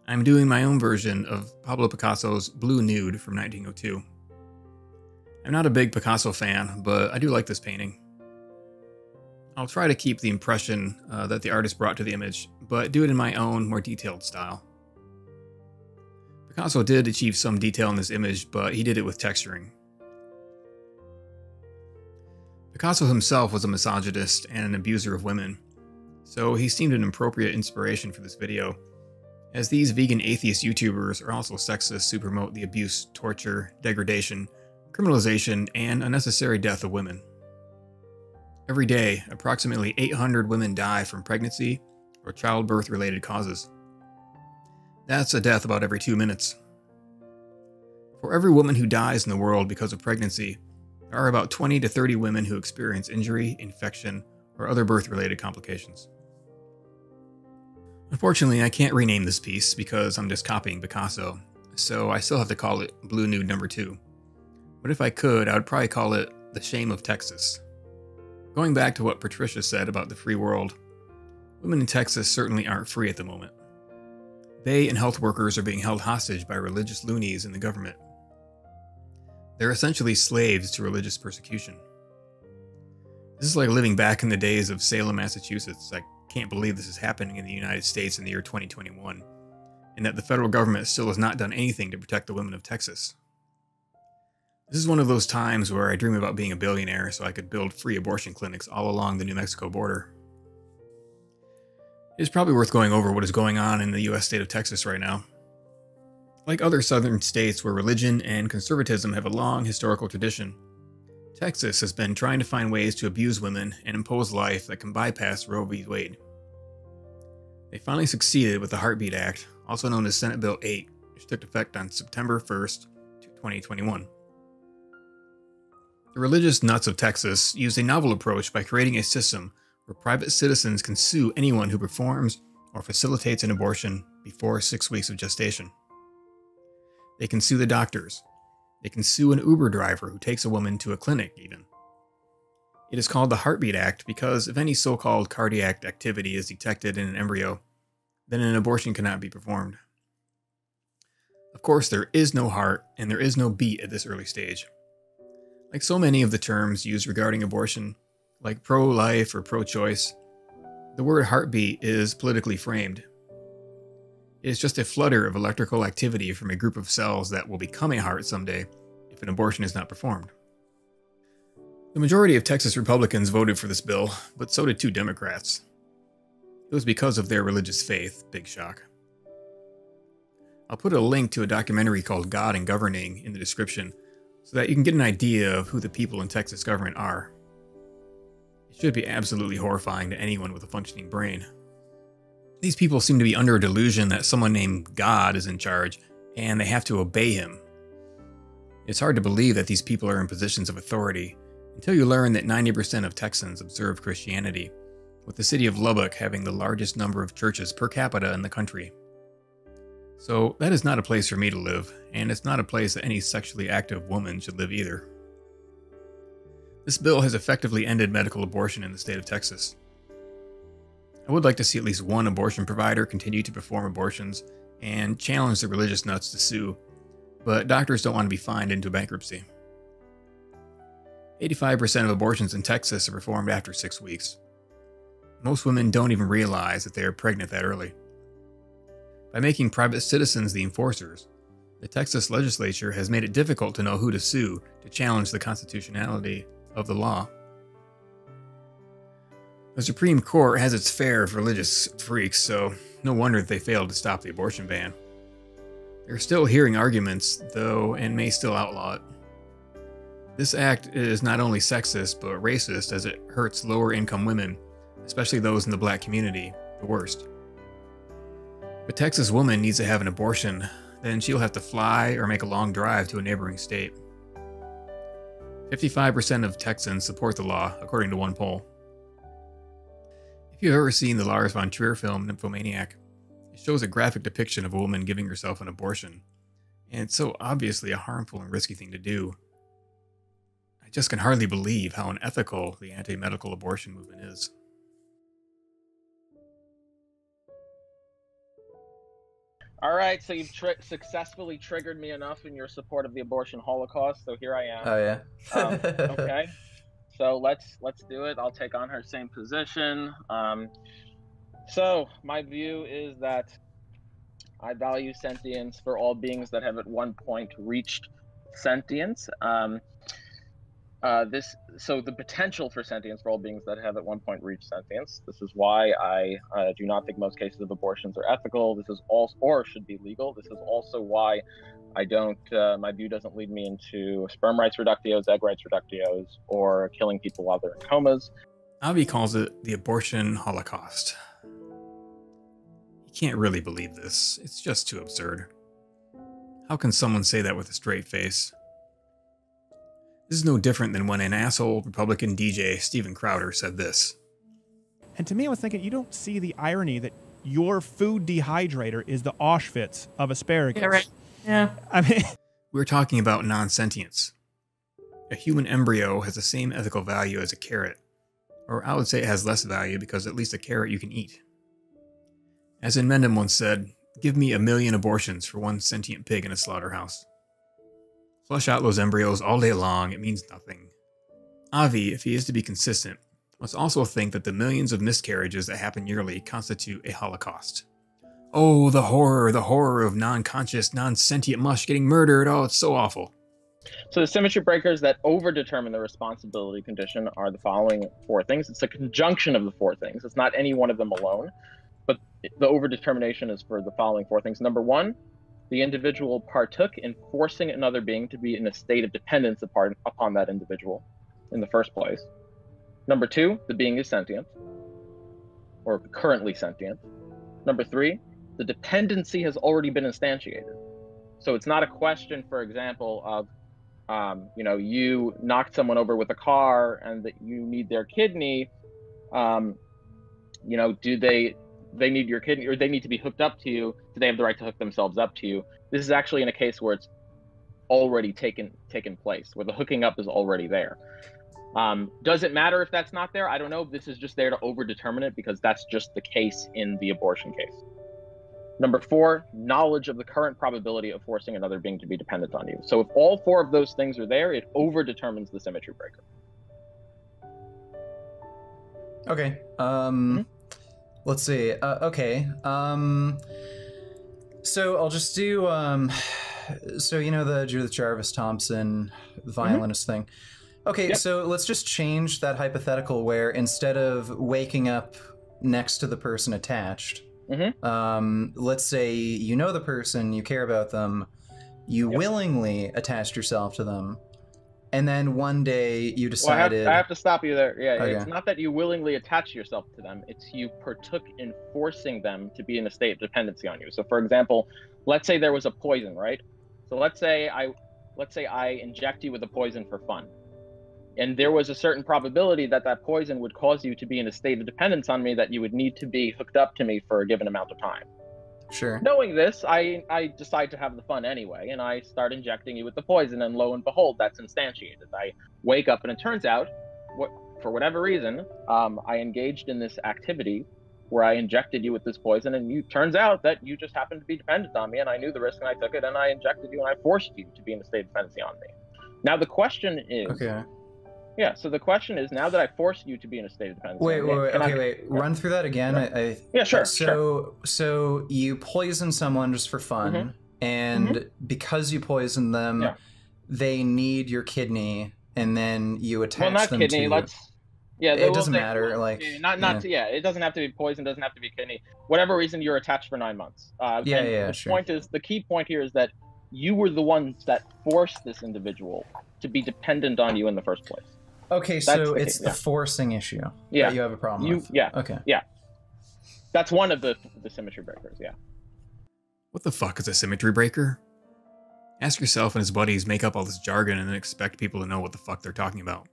I'm doing my own version of Pablo Picasso's Blue Nude from 1902. I'm not a big Picasso fan, but I do like this painting. I'll try to keep the impression that the artist brought to the image, but do it in my own, more detailed style. Picasso did achieve some detail in this image, but he did it with texturing. Picasso himself was a misogynist and an abuser of women, so he seemed an appropriate inspiration for this video, as these vegan atheist YouTubers are also sexist who promote the abuse, torture, degradation, criminalization, and unnecessary death of women. Every day, approximately 800 women die from pregnancy or childbirth-related causes. That's a death about every 2 minutes. For every woman who dies in the world because of pregnancy, there are about 20 to 30 women who experience injury, infection, or other birth-related complications. Unfortunately, I can't rename this piece because I'm just copying Picasso, so I still have to call it Blue Nude number 2. But if I could, I would probably call it The Shame of Texas. Going back to what Patricia said about the free world, women in Texas certainly aren't free at the moment. They and health workers are being held hostage by religious loonies in the government. They're essentially slaves to religious persecution. This is like living back in the days of Salem, Massachusetts. I can't believe this is happening in the United States in the year 2021, and that the federal government still has not done anything to protect the women of Texas. This is one of those times where I dream about being a billionaire so I could build free abortion clinics all along the New Mexico border. It is probably worth going over what is going on in the US state of Texas right now. Like other southern states where religion and conservatism have a long historical tradition, Texas has been trying to find ways to abuse women and impose life that can bypass Roe v. Wade. They finally succeeded with the Heartbeat Act, also known as Senate Bill 8, which took effect on September 1st, 2021. The religious nuts of Texas used a novel approach by creating a system where private citizens can sue anyone who performs or facilitates an abortion before 6 weeks of gestation. They can sue the doctors. They can sue an Uber driver who takes a woman to a clinic, even. It is called the Heartbeat Act because if any so-called cardiac activity is detected in an embryo, then an abortion cannot be performed. Of course, there is no heart and there is no beat at this early stage. Like so many of the terms used regarding abortion, like pro-life or pro-choice, the word heartbeat is politically framed. It is just a flutter of electrical activity from a group of cells that will become a heart someday if an abortion is not performed. The majority of Texas Republicans voted for this bill, but so did 2 Democrats. It was because of their religious faith, big shock. I'll put a link to a documentary called God and Governing in the description so that you can get an idea of who the people in Texas government are. It should be absolutely horrifying to anyone with a functioning brain. These people seem to be under a delusion that someone named God is in charge, and they have to obey him. It's hard to believe that these people are in positions of authority, until you learn that 90% of Texans observe Christianity, with the city of Lubbock having the largest number of churches per capita in the country. So that is not a place for me to live, and it's not a place that any sexually active woman should live either. This bill has effectively ended medical abortion in the state of Texas. I would like to see at least one abortion provider continue to perform abortions and challenge the religious nuts to sue, but doctors don't want to be fined into bankruptcy. 85% of abortions in Texas are performed after 6 weeks. Most women don't even realize that they are pregnant that early. By making private citizens the enforcers, the Texas legislature has made it difficult to know who to sue to challenge the constitutionality of the law. The Supreme Court has its fare of religious freaks, so no wonder that they failed to stop the abortion ban. They're still hearing arguments, though, and may still outlaw it. This act is not only sexist, but racist as it hurts lower-income women, especially those in the black community, the worst. If a Texas woman needs to have an abortion, then she'll have to fly or make a long drive to a neighboring state. 55% of Texans support the law, according to one poll. If you've ever seen the Lars von Trier film Nymphomaniac, it shows a graphic depiction of a woman giving herself an abortion, and it's so obviously a harmful and risky thing to do. I just can hardly believe how unethical the anti-medical abortion movement is. All right, so you've successfully triggered me enough in your support of the abortion holocaust, so here I am. Oh yeah. Okay, so let's do it. I'll take on her same position. So my view is that I value sentience for all beings that have at one point reached sentience. So the potential for sentience for all beings that have at one point reached sentience. This is why I do not think most cases of abortions are ethical. This is also, or should be legal. This is also why I don't, my view doesn't lead me into sperm rights reductios, egg rights reductios, or killing people while they're in comas. Avi calls it the abortion holocaust. You can't really believe this. It's just too absurd. How can someone say that with a straight face? This is no different than when an asshole Republican DJ, Steven Crowder, said this. And to me, I was thinking, you don't see the irony that your food dehydrator is the Auschwitz of asparagus. Yeah, right. Yeah. I mean, We're talking about non-sentience. A human embryo has the same ethical value as a carrot. Or I would say it has less value because at least a carrot you can eat. As in Mendham once said, give me 1 million abortions for one sentient pig in a slaughterhouse. Flush out those embryos all day long, it means nothing. Avi, if he is to be consistent, must also think that the millions of miscarriages that happen yearly constitute a holocaust. Oh, the horror of non-conscious, non-sentient mush getting murdered, oh, it's so awful. So the symmetry breakers that overdetermine the responsibility condition are the following 4 things. It's a conjunction of the 4 things. It's not any one of them alone, but the overdetermination is for the following 4 things. Number 1, the individual partook in forcing another being to be in a state of dependence upon that individual in the first place. Number 2, the being is sentient, or currently sentient. Number 3, the dependency has already been instantiated. So it's not a question, for example, of, you knocked someone over with a car and that you need their kidney. Do they need your kidney, or they need to be hooked up to you? Do they have the right to hook themselves up to you? This is actually in a case where it's already taken place, where the hooking up is already there. Does it matter if that's not there? I don't know. This is just there to overdetermine it because that's just the case in the abortion case. Number 4, knowledge of the current probability of forcing another being to be dependent on you. So if all 4 of those things are there, it overdetermines the symmetry breaker. Okay. Let's see. Okay. So I'll just do, so you know the Judith Jarvis Thompson violinist thing? Okay, yep. So let's just change that hypothetical where instead of waking up next to the person attached, let's say you know the person, you care about them, you willingly attached yourself to them, and then one day you decided... Well, I have to stop you there. Yeah, okay. It's not that you willingly attach yourself to them, it's you partook in forcing them to be in a state of dependency on you. So for example, let's say there was a poison, right? So let's say I inject you with a poison for fun. And there was a certain probability that that poison would cause you to be in a state of dependence on me, that you would need to be hooked up to me for a given amount of time. Sure. Knowing this, I decide to have the fun anyway, and I start injecting you with the poison, and lo and behold, that's instantiated. I wake up, and it turns out, for whatever reason, I engaged in this activity where I injected you with this poison, and it turns out that you just happened to be dependent on me, and I knew the risk, and I took it, and I injected you, and I forced you to be in a state of dependency on me. Now the question is... Okay. Yeah, so the question is, now that I forced you to be in a state of dependency... Wait. Run through that again. Yeah, sure. So you poison someone just for fun, and because you poison them, they need your kidney, and then you attach them kidney, to... it doesn't matter. It doesn't have to be poison, doesn't have to be kidney. Whatever reason, you're attached for 9 months. The key point here is that you were the ones that forced this individual to be dependent on you in the first place. Okay, so it's the forcing issue that you have a problem with. Yeah. Okay. Yeah. That's one of the symmetry breakers, yeah. What the fuck is a symmetry breaker? Ask yourself and his buddies make up all this jargon and then expect people to know what the fuck they're talking about.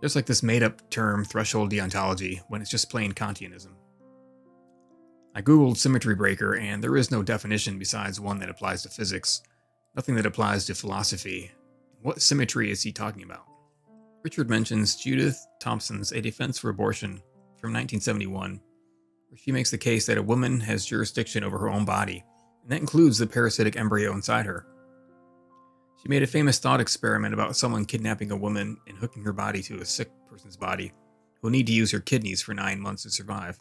Just like this made-up term, threshold deontology, when it's just plain Kantianism. I googled symmetry breaker, and there is no definition besides one that applies to physics. Nothing that applies to philosophy. What symmetry is he talking about? Richard mentions Judith Thompson's A Defense for Abortion from 1971, where she makes the case that a woman has jurisdiction over her own body, and that includes the parasitic embryo inside her. She made a famous thought experiment about someone kidnapping a woman and hooking her body to a sick person's body, who will need to use her kidneys for 9 months to survive.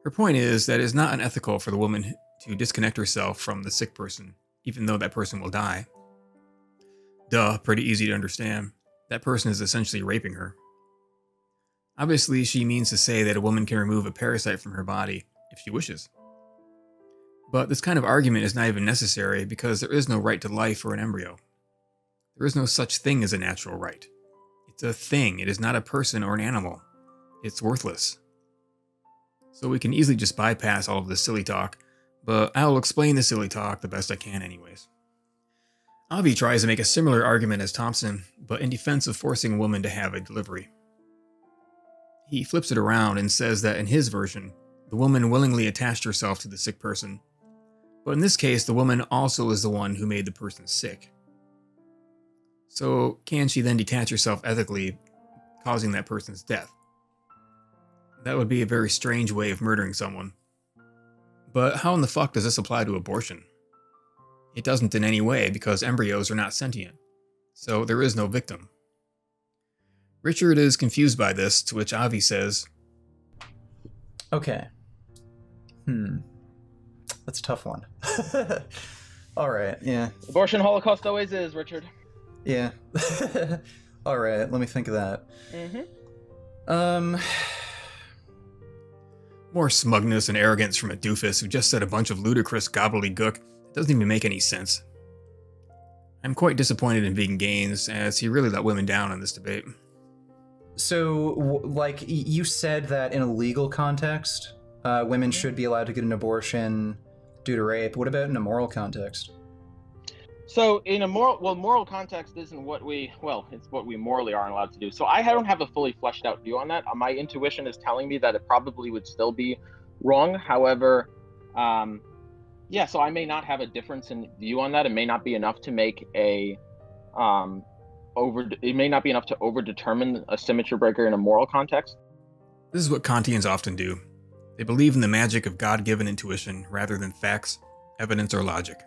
Her point is that it is not unethical for the woman to disconnect herself from the sick person, even though that person will die. Duh, pretty easy to understand. that person is essentially raping her. Obviously, she means to say that a woman can remove a parasite from her body if she wishes. But this kind of argument is not even necessary because there is no right to life for an embryo. There is no such thing as a natural right. It's a thing. It is not a person or an animal. It's worthless. So we can easily just bypass all of this silly talk, but I will explain the silly talk the best I can anyways. Avi tries to make a similar argument as Thompson, but in defense of forcing a woman to have a delivery. He flips it around and says that in his version, the woman willingly attached herself to the sick person, but in this case, the woman also is the one who made the person sick. So can she then detach herself ethically, causing that person's death? That would be a very strange way of murdering someone. But how in the fuck does this apply to abortion? It doesn't in any way because embryos are not sentient, so there is no victim. Richard is confused by this, to which Avi says, Okay. That's a tough one. All right, yeah. Abortion holocaust always is, Richard. Yeah. All right, let me think of that. More smugness and arrogance from a doofus who just said a bunch of ludicrous gobbledygook that doesn't even make any sense. I'm quite disappointed in Vegan Gains, as he really let women down in this debate. So, like, you said that in a legal context, women should be allowed to get an abortion due to rape. What about in a moral context? So in a moral context isn't what we, it's what we morally aren't allowed to do. So I don't have a fully fleshed out view on that. My intuition is telling me that it probably would still be wrong. However, so I may not have a difference in view on that. It may not be enough to make it may not be enough to overdetermine a symmetry breaker in a moral context. This is what Kantians often do. They believe in the magic of God-given intuition rather than facts, evidence, or logic.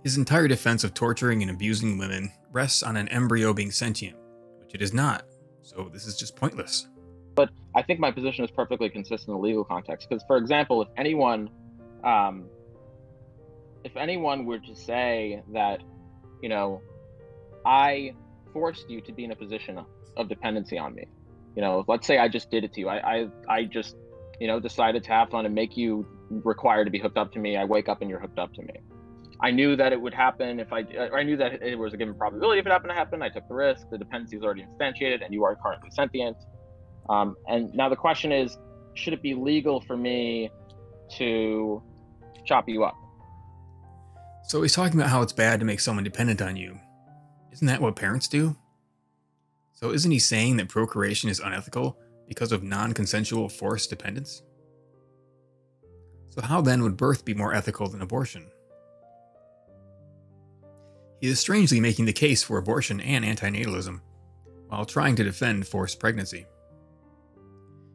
His entire defense of torturing and abusing women rests on an embryo being sentient, which it is not, so this is just pointless. But I think my position is perfectly consistent in the legal context, because, for example, if anyone were to say that, I forced you to be in a position of dependency on me, let's say I just did it to you. I just, decided to have fun and make you require to be hooked up to me. I wake up and you're hooked up to me. I knew that it would happen I knew that it was a given probability if it happened to happen. I took the risk. The dependency is already instantiated and you are currently sentient. And now the question is, should it be legal for me to chop you up? So he's talking about how it's bad to make someone dependent on you. Isn't that what parents do? So isn't he saying that procreation is unethical because of non-consensual forced dependence? So how then would birth be more ethical than abortion? He is strangely making the case for abortion and antinatalism, while trying to defend forced pregnancy.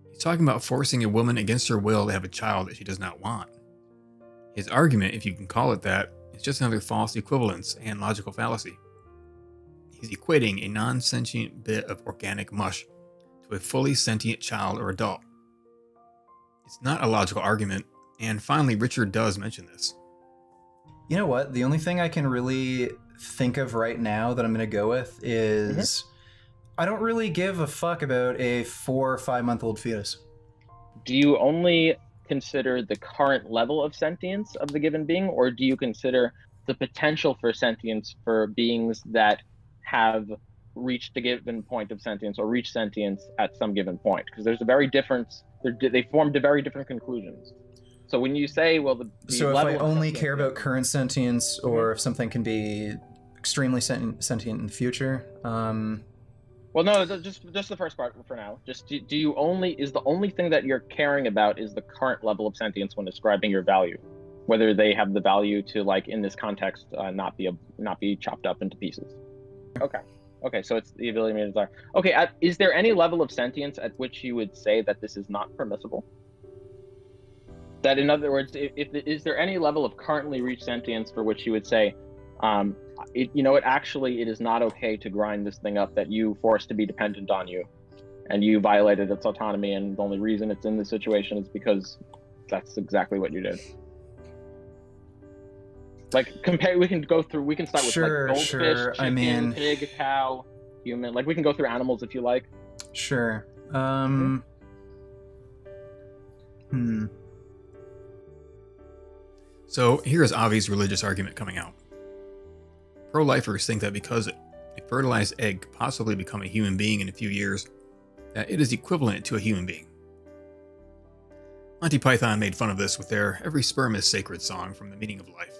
He's talking about forcing a woman against her will to have a child that she does not want. His argument, if you can call it that, is just another false equivalence and logical fallacy. He's equating a non-sentient bit of organic mush to a fully sentient child or adult. It's not a logical argument, and finally Richard does mention this. You know what? The only thing I can really think of right now that I'm going to go with is I don't really give a fuck about a 4 or 5 month old fetus. Do you only consider the current level of sentience of the given being, or do you consider the potential for sentience for beings that have reached a given point of sentience or reach sentience at some given point? Because there's a very difference. They formed very different conclusions. So when you say, well, so if I only care about current sentience, or if something can be extremely sentient in the future, well, no, just the first part for now. Just do you only, is the only thing that you're caring about is the current level of sentience when describing your value, whether they have the value to, like in this context, not be chopped up into pieces. Okay, so it's the ability to desire. Okay, is there any level of sentience at which you would say that this is not permissible? That, in other words, is there any level of currently reached sentience for which you would say, actually, it is not okay to grind this thing up that you forced to be dependent on you, and you violated its autonomy, and the only reason it's in this situation is because that's exactly what you did. Like, we can start with like goldfish, chicken, pig, cow. human? Like, we can go through animals if you like. Sure. So here's Avi's religious argument coming out. Pro-lifers think that because a fertilized egg could possibly become a human being in a few years, that it is equivalent to a human being. Monty Python made fun of this with their "Every Sperm is Sacred" song from The Meaning of Life.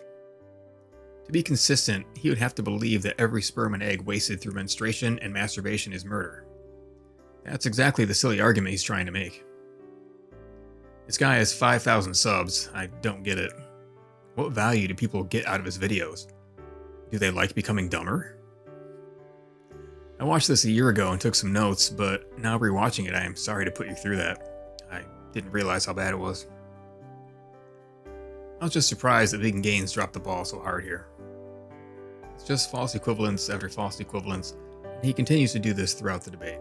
To be consistent, he would have to believe that every sperm and egg wasted through menstruation and masturbation is murder. That's exactly the silly argument he's trying to make. This guy has 5,000 subs. I don't get it. What value do people get out of his videos? Do they like becoming dumber? I watched this a year ago and took some notes, but now rewatching it, I am sorry to put you through that. I didn't realize how bad it was. I was just surprised that Vegan Gains dropped the ball so hard here. It's just false equivalence after false equivalence, and he continues to do this throughout the debate.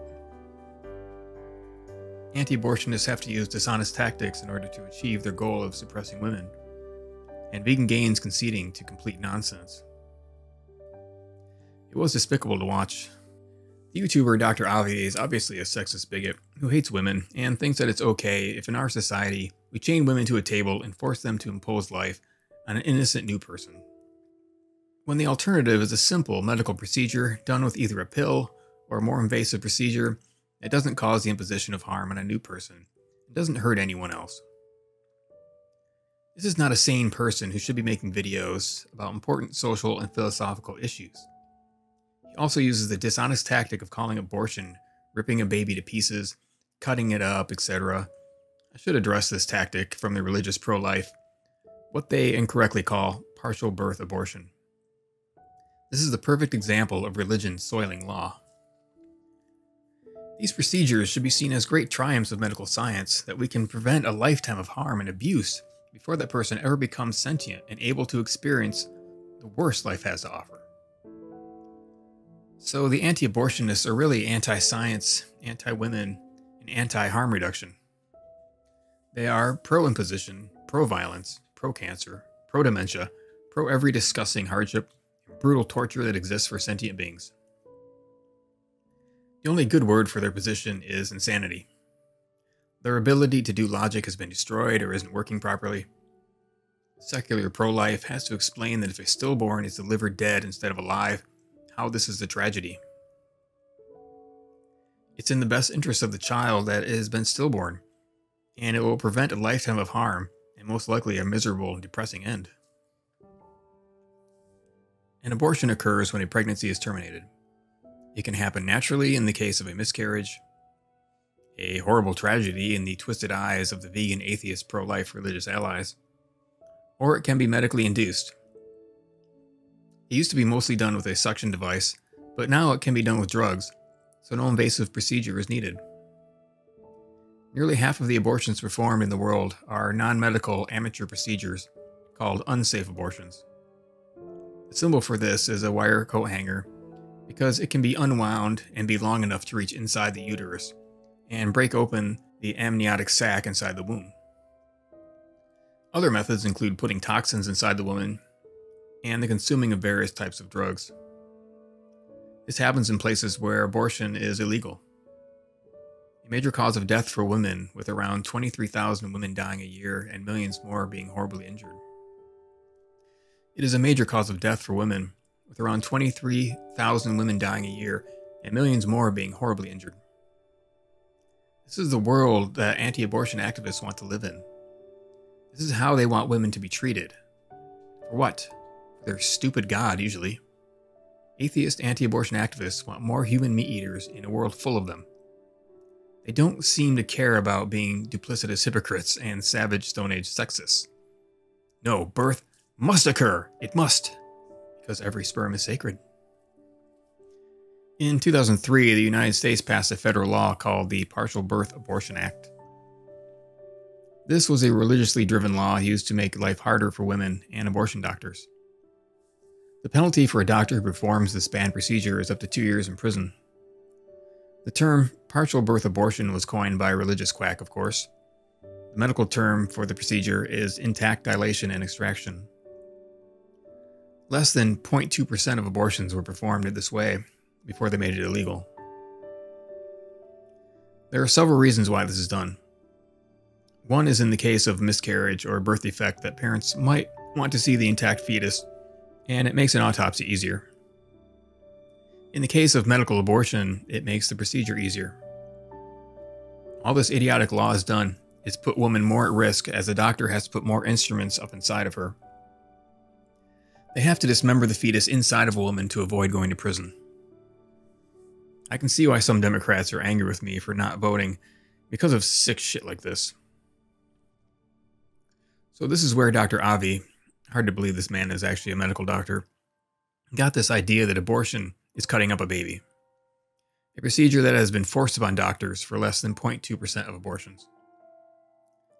Anti-abortionists have to use dishonest tactics in order to achieve their goal of suppressing women, and Vegan Gains conceding to complete nonsense. It was despicable to watch. The YouTuber Dr. Avi is obviously a sexist bigot who hates women and thinks that it's okay if in our society we chain women to a table and force them to impose life on an innocent new person, when the alternative is a simple medical procedure done with either a pill or a more invasive procedure that doesn't cause the imposition of harm on a new person and doesn't hurt anyone else. This is not a sane person who should be making videos about important social and philosophical issues. He also uses the dishonest tactic of calling abortion ripping a baby to pieces, cutting it up, etc. I should address this tactic from the religious pro-life, what they incorrectly call partial birth abortion. This is the perfect example of religion soiling law. These procedures should be seen as great triumphs of medical science, that we can prevent a lifetime of harm and abuse before that person ever becomes sentient and able to experience the worst life has to offer. So the anti-abortionists are really anti-science, anti-women, and anti-harm reduction. They are pro-imposition, pro-violence, pro-cancer, pro-dementia, pro-every disgusting hardship and brutal torture that exists for sentient beings. The only good word for their position is insanity. Their ability to do logic has been destroyed or isn't working properly. Secular pro-life has to explain that if a stillborn is delivered dead instead of alive, how this is a tragedy. It's in the best interest of the child that it has been stillborn, and it will prevent a lifetime of harm and most likely a miserable and depressing end. An abortion occurs when a pregnancy is terminated. It can happen naturally in the case of a miscarriage, a horrible tragedy in the twisted eyes of the vegan, atheist, pro-life religious allies, or it can be medically induced. It used to be mostly done with a suction device, but now it can be done with drugs, so no invasive procedure is needed. Nearly half of the abortions performed in the world are non-medical amateur procedures called unsafe abortions. The symbol for this is a wire coat hanger, because it can be unwound and be long enough to reach inside the uterus and break open the amniotic sac inside the womb. Other methods include putting toxins inside the woman and the consuming of various types of drugs. This happens in places where abortion is illegal. A major cause of death for women, with around 23,000 women dying a year and millions more being horribly injured. It is a major cause of death for women, with around 23,000 women dying a year and millions more being horribly injured. This is the world that anti-abortion activists want to live in. This is how they want women to be treated. For what? For their stupid God, usually. Atheist anti-abortion activists want more human meat eaters in a world full of them. They don't seem to care about being duplicitous hypocrites and savage Stone Age sexists. No, birth must occur. It must. Because every sperm is sacred. In 2003, the United States passed a federal law called the Partial Birth Abortion Act. This was a religiously driven law used to make life harder for women and abortion doctors. The penalty for a doctor who performs this banned procedure is up to 2 years in prison. The term partial birth abortion was coined by a religious quack, of course. The medical term for the procedure is intact dilation and extraction. Less than 0.2% of abortions were performed in this way, before they made it illegal. There are several reasons why this is done. One is in the case of miscarriage or birth defect that parents might want to see the intact fetus, and it makes an autopsy easier. In the case of medical abortion, it makes the procedure easier. All this idiotic law has done is put women more at risk, as the doctor has to put more instruments up inside of her. They have to dismember the fetus inside of a woman to avoid going to prison. I can see why some Democrats are angry with me for not voting because of sick shit like this. So this is where Dr. Avi, hard to believe this man is actually a medical doctor, got this idea that abortion is cutting up a baby. A procedure that has been forced upon doctors for less than 0.2% of abortions.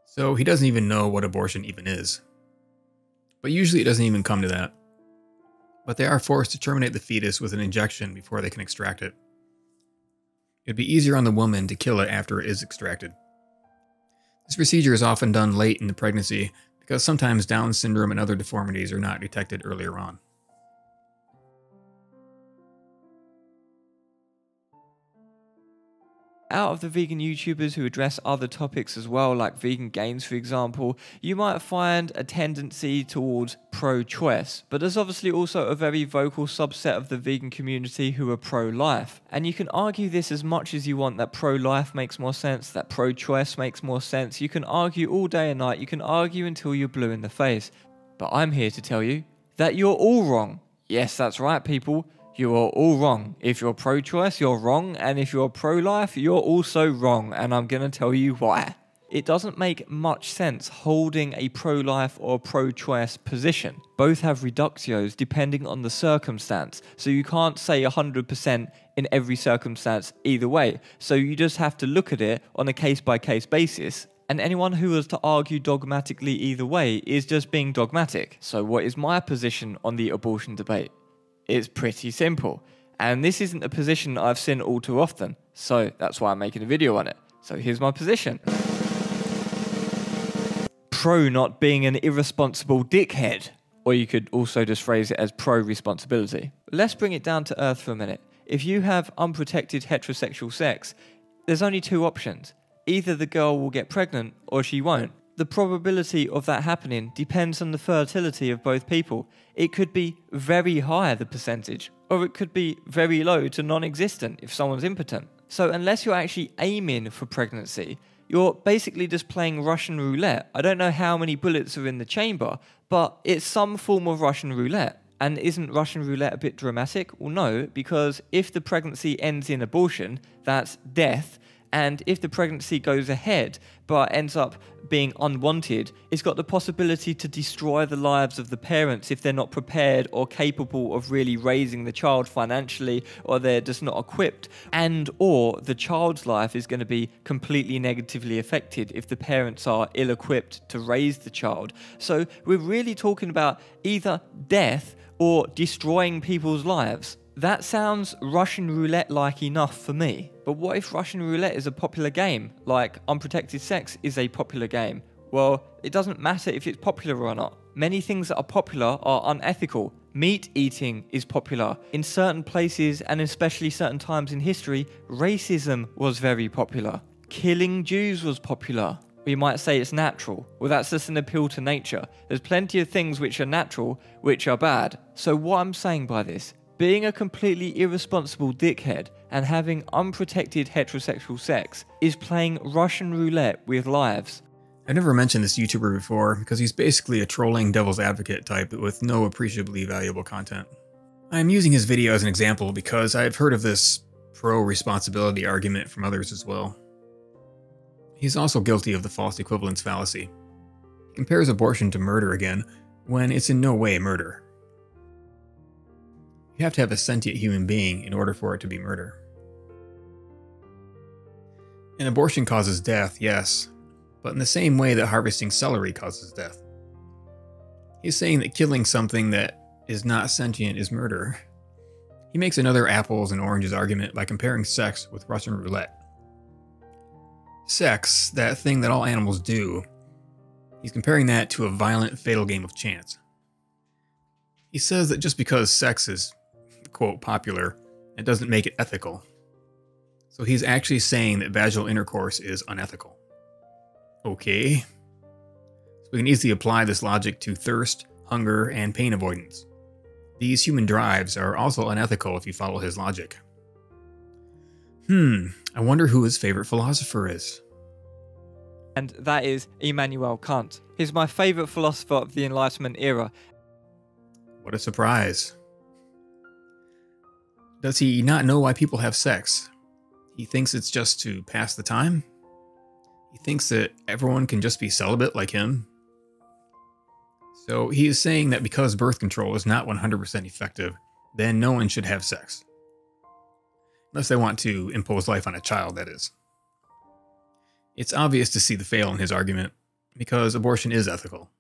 So he doesn't even know what abortion even is. But usually it doesn't even come to that. But they are forced to terminate the fetus with an injection before they can extract it. It'd be easier on the woman to kill it after it is extracted. This procedure is often done late in the pregnancy because sometimes Down syndrome and other deformities are not detected earlier on. Out of the vegan YouTubers who address other topics as well, like vegan gains for example, you might find a tendency towards pro-choice, but there's obviously also a very vocal subset of the vegan community who are pro-life. And you can argue this as much as you want, that pro-life makes more sense, that pro-choice makes more sense. You can argue all day and night, you can argue until you're blue in the face. But I'm here to tell you that you're all wrong. Yes, that's right, people. You are all wrong. If you're pro-choice, you're wrong, and if you're pro-life, you're also wrong, and I'm going to tell you why. It doesn't make much sense holding a pro-life or pro-choice position. Both have reductios depending on the circumstance, so you can't say 100% in every circumstance either way, so you just have to look at it on a case-by-case basis. And anyone who was to argue dogmatically either way is just being dogmatic. So what is my position on the abortion debate? It's pretty simple, and this isn't a position I've seen all too often, so that's why I'm making a video on it. So here's my position. Pro not being an irresponsible dickhead, or you could also just phrase it as pro-responsibility. Let's bring it down to earth for a minute. If you have unprotected heterosexual sex, there's only two options. Either the girl will get pregnant or she won't. The probability of that happening depends on the fertility of both people. It could be very high, the percentage, or it could be very low to non-existent if someone's impotent. So unless you're actually aiming for pregnancy, you're basically just playing Russian roulette. I don't know how many bullets are in the chamber, but it's some form of Russian roulette. And isn't Russian roulette a bit dramatic? Well, no, because if the pregnancy ends in abortion, that's death. And if the pregnancy goes ahead but ends up being unwanted, it's got the possibility to destroy the lives of the parents if they're not prepared or capable of really raising the child financially, or they're just not equipped, and or the child's life is going to be completely negatively affected if the parents are ill-equipped to raise the child. So we're really talking about either death or destroying people's lives. That sounds Russian roulette-like enough for me. But what if Russian roulette is a popular game, like unprotected sex is a popular game? Well, it doesn't matter if it's popular or not. Many things that are popular are unethical. Meat eating is popular. In certain places, and especially certain times in history, racism was very popular. Killing Jews was popular. We might say it's natural. Well, that's just an appeal to nature. There's plenty of things which are natural, which are bad. So what I'm saying by this, being a completely irresponsible dickhead and having unprotected heterosexual sex is playing Russian roulette with lives. I've never mentioned this YouTuber before because he's basically a trolling devil's advocate type with no appreciably valuable content. I'm using his video as an example because I've heard of this pro-responsibility argument from others as well. He's also guilty of the false equivalence fallacy. He compares abortion to murder again when it's in no way murder. You have to have a sentient human being in order for it to be murder. An abortion causes death, yes, but in the same way that harvesting celery causes death. He's saying that killing something that is not sentient is murder. He makes another apples and oranges argument by comparing sex with Russian roulette. Sex, that thing that all animals do, he's comparing that to a violent, fatal game of chance. He says that just because sex is, quote, popular, It doesn't make it ethical. So he's actually saying that vaginal intercourse is unethical. Okay. So we can easily apply this logic to thirst, hunger, and pain avoidance. These human drives are also unethical if you follow his logic. I wonder who his favorite philosopher is. And that is Immanuel Kant. He's my favourite philosopher of the Enlightenment era. What a surprise. Does he not know why people have sex? He thinks it's just to pass the time? He thinks that everyone can just be celibate like him? So he is saying that because birth control is not 100% effective, then no one should have sex. Unless they want to impose life on a child, that is. It's obvious to see the fail in his argument, because abortion is ethical.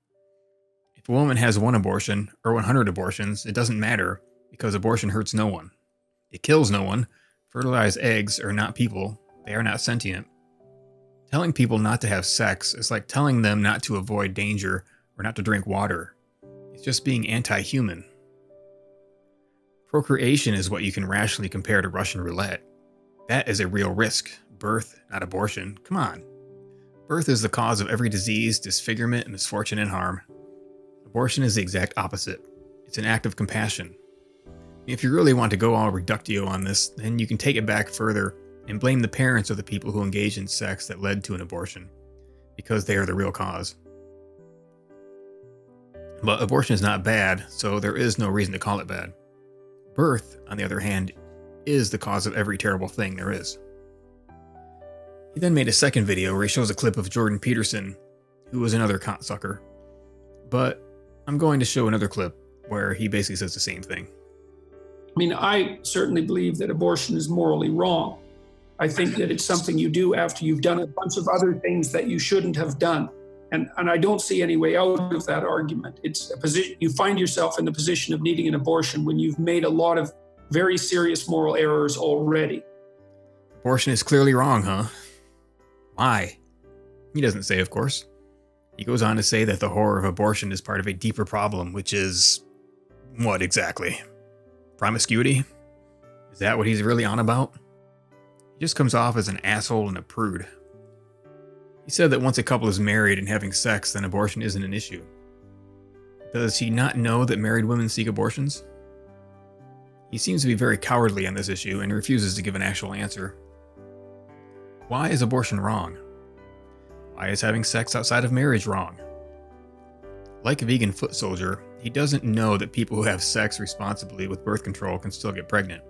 If a woman has 1 abortion, or 100 abortions, it doesn't matter, because abortion hurts no one. It kills no one. Fertilized eggs are not people. They are not sentient. Telling people not to have sex is like telling them not to avoid danger or not to drink water. It's just being anti-human. Procreation is what you can rationally compare to Russian roulette. That is a real risk. Birth, not abortion. Come on. Birth is the cause of every disease, disfigurement, misfortune, and harm. Abortion is the exact opposite. It's an act of compassion. If you really want to go all reductio on this, then you can take it back further and blame the parents of the people who engaged in sex that led to an abortion, because they are the real cause. But abortion is not bad, so there is no reason to call it bad. Birth, on the other hand, is the cause of every terrible thing there is. He then made a second video where he shows a clip of Jordan Peterson, who was another cocksucker. But I'm going to show another clip where he basically says the same thing. I mean, I certainly believe that abortion is morally wrong. I think that it's something you do after you've done a bunch of other things that you shouldn't have done. And I don't see any way out of that argument. It's a position, you find yourself in the position of needing an abortion when you've made a lot of very serious moral errors already. Abortion is clearly wrong, huh? Why? He doesn't say, of course. He goes on to say that the horror of abortion is part of a deeper problem, which is... what exactly? Promiscuity? Is that what he's really on about? He just comes off as an asshole and a prude. He said that once a couple is married and having sex, then abortion isn't an issue. Does he not know that married women seek abortions? He seems to be very cowardly on this issue and refuses to give an actual answer. Why is abortion wrong? Why is having sex outside of marriage wrong? Like Vegan Footsoldier, he doesn't know that people who have sex responsibly with birth control can still get pregnant.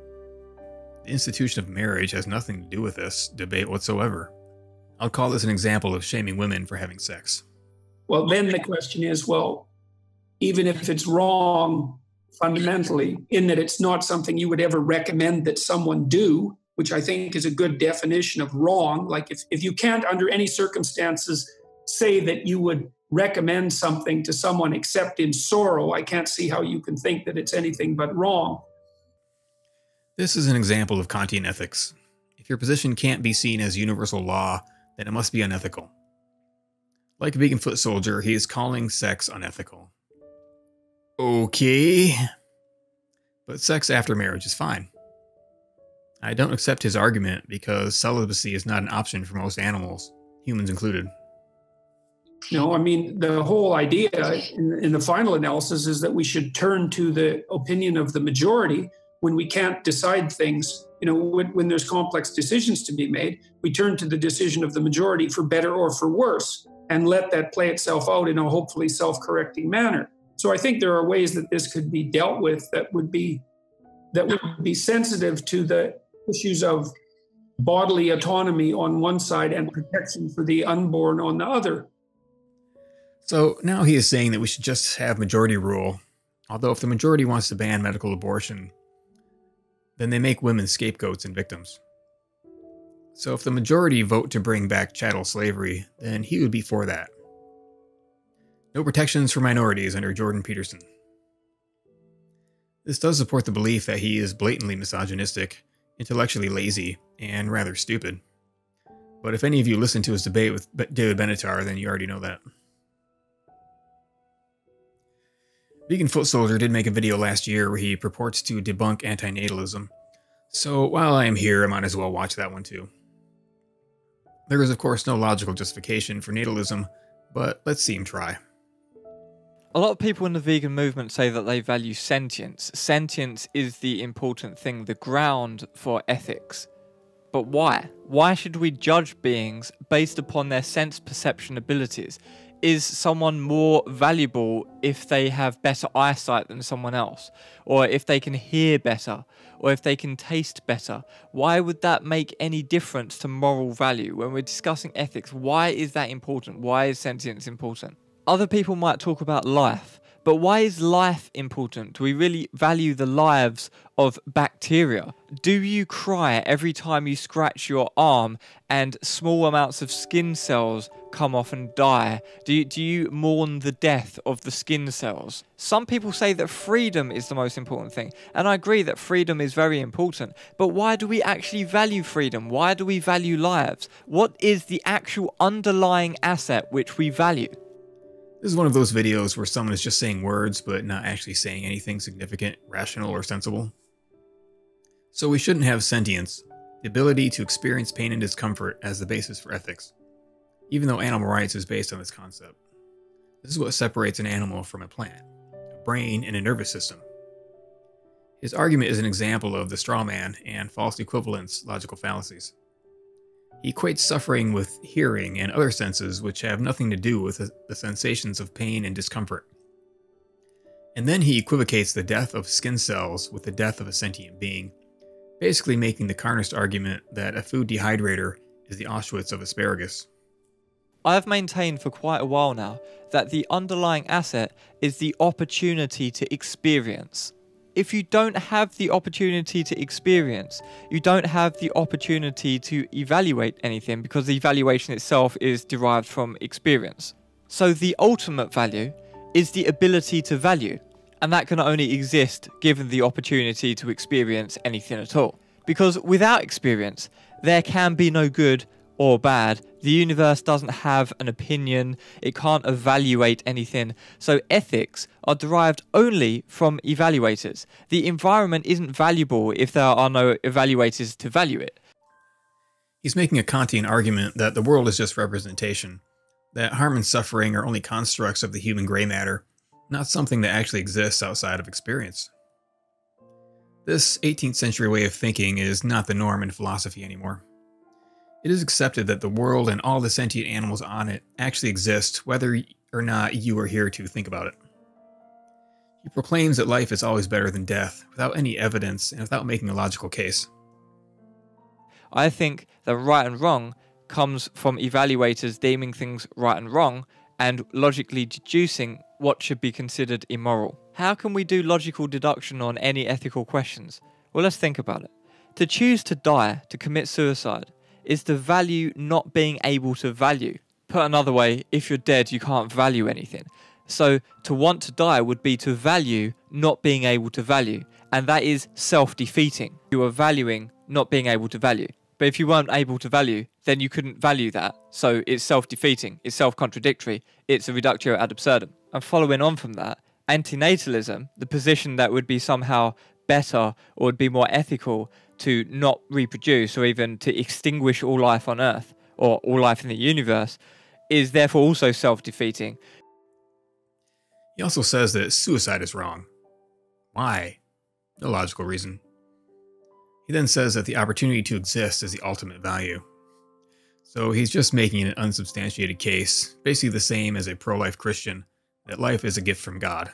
The institution of marriage has nothing to do with this debate whatsoever. I'll call this an example of shaming women for having sex. Well, then the question is, well, even if it's wrong fundamentally, in that it's not something you would ever recommend that someone do, which I think is a good definition of wrong. Like if you can't under any circumstances say that you would recommend something to someone except in sorrow, I can't see how you can think that it's anything but wrong. This is an example of Kantian ethics. If your position can't be seen as universal law, then it must be unethical. Like Vegan Footsoldier, he is calling sex unethical. Okay. But sex after marriage is fine. I don't accept his argument because celibacy is not an option for most animals, humans included. No, I mean, the whole idea in the final analysis is that we should turn to the opinion of the majority when we can't decide things. You know, when there's complex decisions to be made, we turn to the decision of the majority for better or for worse and let that play itself out in a hopefully self-correcting manner. So I think there are ways that this could be dealt with that would be sensitive to the issues of bodily autonomy on one side and protection for the unborn on the other. So now he is saying that we should just have majority rule, although if the majority wants to ban medical abortion, then they make women scapegoats and victims. So if the majority vote to bring back chattel slavery, then he would be for that. No protections for minorities under Jordan Peterson. This does support the belief that he is blatantly misogynistic, intellectually lazy, and rather stupid. But if any of you listen to his debate with David Benatar, then you already know that. Vegan Footsoldier did make a video last year where he purports to debunk anti-natalism, So while I am here, I might as well watch that one too. There is of course no logical justification for natalism, but let's see him try. A lot of people in the vegan movement say that they value sentience. Sentience is the important thing, the ground for ethics. But why? Why should we judge beings based upon their sense perception abilities? Is someone more valuable if they have better eyesight than someone else? Or if they can hear better? Or if they can taste better? Why would that make any difference to moral value? When we're discussing ethics, why is that important? Why is sentience important? Other people might talk about life, but why is life important? Do we really value the lives of bacteria? Do you cry every time you scratch your arm and small amounts of skin cells come off and die? Do you mourn the death of the skin cells? Some people say that freedom is the most important thing, and I agree that freedom is very important, but why do we actually value freedom? Why do we value lives? What is the actual underlying asset which we value? This is one of those videos where someone is just saying words but not actually saying anything significant, rational, or sensible. So we shouldn't have sentience, the ability to experience pain and discomfort, as the basis for ethics, even though animal rights is based on this concept. This is what separates an animal from a plant, a brain and a nervous system. His argument is an example of the straw man and false equivalence logical fallacies. He equates suffering with hearing and other senses which have nothing to do with the sensations of pain and discomfort. And then he equivocates the death of skin cells with the death of a sentient being, basically making the carnist argument that a food dehydrator is the Auschwitz of asparagus. I have maintained for quite a while now that the underlying asset is the opportunity to experience. If you don't have the opportunity to experience, you don't have the opportunity to evaluate anything, because the evaluation itself is derived from experience. So the ultimate value is the ability to value, and that can only exist given the opportunity to experience anything at all. Because without experience, there can be no good or bad. The universe doesn't have an opinion, it can't evaluate anything. So ethics are derived only from evaluators. The environment isn't valuable if there are no evaluators to value it. He's making a Kantian argument that the world is just representation, that harm and suffering are only constructs of the human gray matter, not something that actually exists outside of experience. This 18th century way of thinking is not the norm in philosophy anymore. It is accepted that the world and all the sentient animals on it actually exist, whether or not you are here to think about it. He proclaims that life is always better than death, without any evidence and without making a logical case. I think that right and wrong comes from evaluators deeming things right and wrong and logically deducing what should be considered immoral. How can we do logical deduction on any ethical questions? Well, let's think about it. To choose to die, to commit suicide, is to value not being able to value. Put another way, if you're dead, you can't value anything. So to want to die would be to value not being able to value. And that is self-defeating. You are valuing not being able to value. But if you weren't able to value, then you couldn't value that. So it's self-defeating, it's self-contradictory, it's a reductio ad absurdum. And following on from that, anti-natalism, the position that would be somehow better or would be more ethical to not reproduce or even to extinguish all life on Earth or all life in the universe, is therefore also self-defeating. He also says that suicide is wrong. Why? No logical reason. He then says that the opportunity to exist is the ultimate value. So he's just making an unsubstantiated case, basically the same as a pro-life Christian, that life is a gift from God.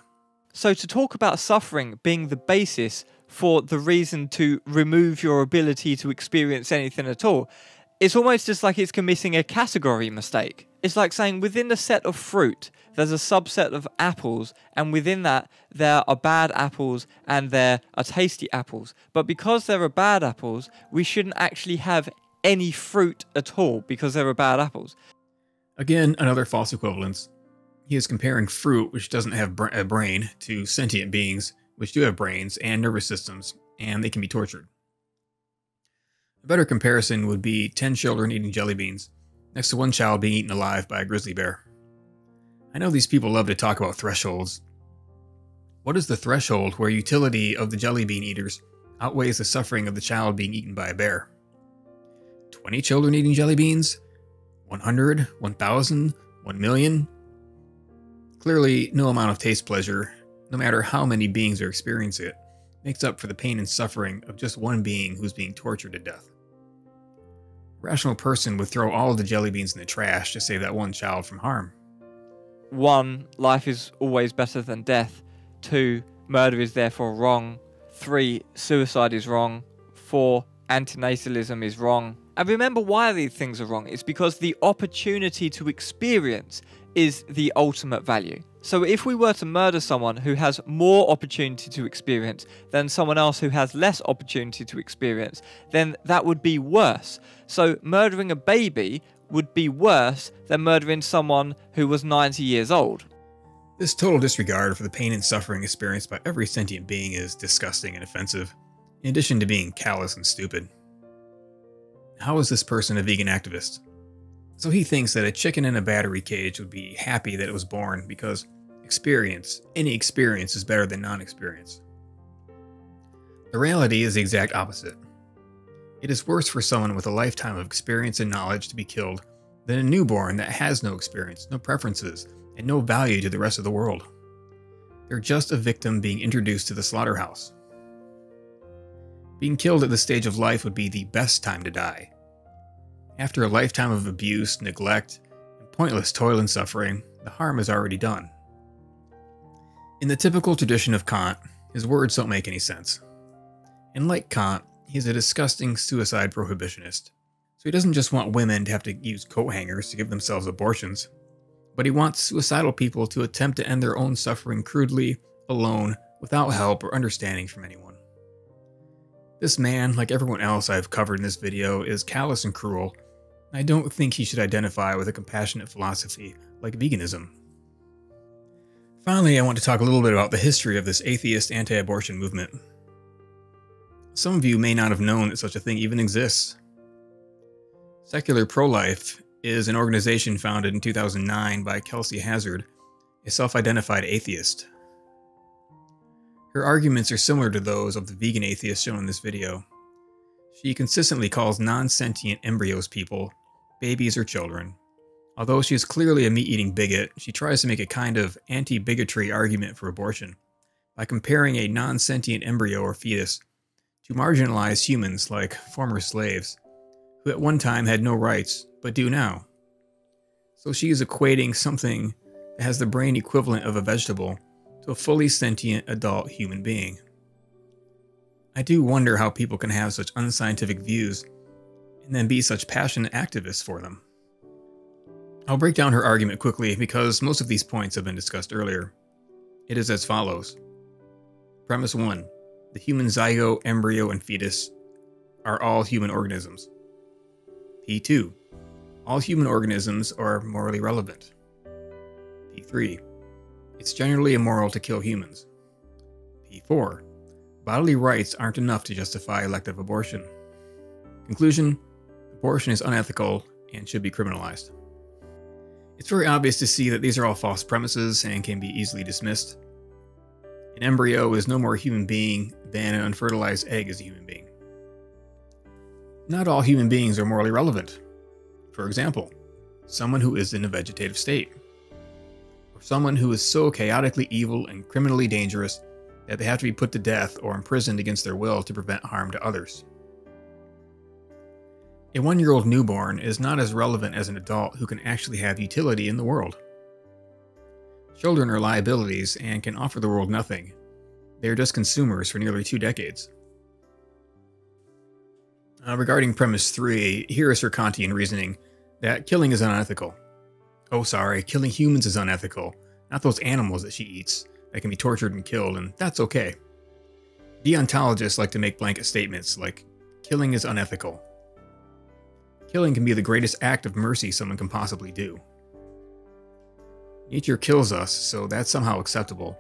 So to talk about suffering being the basis for the reason to remove your ability to experience anything at all, it's almost just like it's committing a category mistake. It's like saying within the set of fruit, there's a subset of apples, and within that, there are bad apples and there are tasty apples. But because there are bad apples, we shouldn't actually have any fruit at all because there are bad apples. Again, another false equivalence. He is comparing fruit, which doesn't have a brain, to sentient beings, which do have brains and nervous systems, and they can be tortured. A better comparison would be 10 children eating jelly beans, next to one child being eaten alive by a grizzly bear. I know these people love to talk about thresholds. What is the threshold where utility of the jelly bean eaters outweighs the suffering of the child being eaten by a bear. 20 children eating jelly beans? 100? 1,000? 1 million? Clearly, no amount of taste pleasure, no matter how many beings are experiencing it, makes up for the pain and suffering of just one being who's being tortured to death. A rational person would throw all of the jelly beans in the trash to save that one child from harm. 1. Life is always better than death. 2. Murder is therefore wrong. 3. Suicide is wrong. 4. Anti-Natalism is wrong. And remember why these things are wrong. It's because the opportunity to experience is the ultimate value. So if we were to murder someone who has more opportunity to experience than someone else who has less opportunity to experience, then that would be worse. So murdering a baby would be worse than murdering someone who was 90 years old. This total disregard for the pain and suffering experienced by every sentient being is disgusting and offensive, in addition to being callous and stupid. How is this person a vegan activist? So he thinks that a chicken in a battery cage would be happy that it was born because experience, any experience, is better than non-experience. The reality is the exact opposite. It is worse for someone with a lifetime of experience and knowledge to be killed than a newborn that has no experience, no preferences, and no value to the rest of the world. They're just a victim being introduced to the slaughterhouse. Being killed at this stage of life would be the best time to die. After a lifetime of abuse, neglect, and pointless toil and suffering, the harm is already done. In the typical tradition of Kant, his words don't make any sense. And like Kant, he's a disgusting suicide prohibitionist. So he doesn't just want women to have to use coat hangers to give themselves abortions, but he wants suicidal people to attempt to end their own suffering crudely, alone, without help or understanding from anyone. This man, like everyone else I've covered in this video, is callous and cruel, and I don't think he should identify with a compassionate philosophy like veganism. Finally, I want to talk a little bit about the history of this atheist anti-abortion movement. Some of you may not have known that such a thing even exists. Secular Pro-Life is an organization founded in 2009 by Kelsey Hazzard, a self-identified atheist. Her arguments are similar to those of the vegan atheist shown in this video. She consistently calls non-sentient embryos people, babies or children. Although she is clearly a meat-eating bigot, she tries to make a kind of anti-bigotry argument for abortion by comparing a non-sentient embryo or fetus to marginalized humans like former slaves, who at one time had no rights, but do now. So she is equating something that has the brain equivalent of a vegetable to a fully sentient adult human being. I do wonder how people can have such unscientific views and then be such passionate activists for them. I'll break down her argument quickly because most of these points have been discussed earlier. It is as follows. Premise 1. The human zygote, embryo, and fetus are all human organisms. P2. All human organisms are morally relevant. P3. It's generally immoral to kill humans. P4. Bodily rights aren't enough to justify elective abortion. Conclusion. Abortion is unethical and should be criminalized. It's very obvious to see that these are all false premises and can be easily dismissed. An embryo is no more a human being than an unfertilized egg is a human being. Not all human beings are morally relevant. For example, someone who is in a vegetative state, or someone who is so chaotically evil and criminally dangerous that they have to be put to death or imprisoned against their will to prevent harm to others. A 1-year-old newborn is not as relevant as an adult who can actually have utility in the world. Children are liabilities and can offer the world nothing. They are just consumers for nearly 2 decades. Regarding premise 3, here is her Kantian reasoning that killing is unethical. Oh, sorry, killing humans is unethical, not those animals that she eats that can be tortured and killed, and that's okay. Deontologists like to make blanket statements like, killing is unethical. Killing can be the greatest act of mercy someone can possibly do. Nature kills us, so that's somehow acceptable,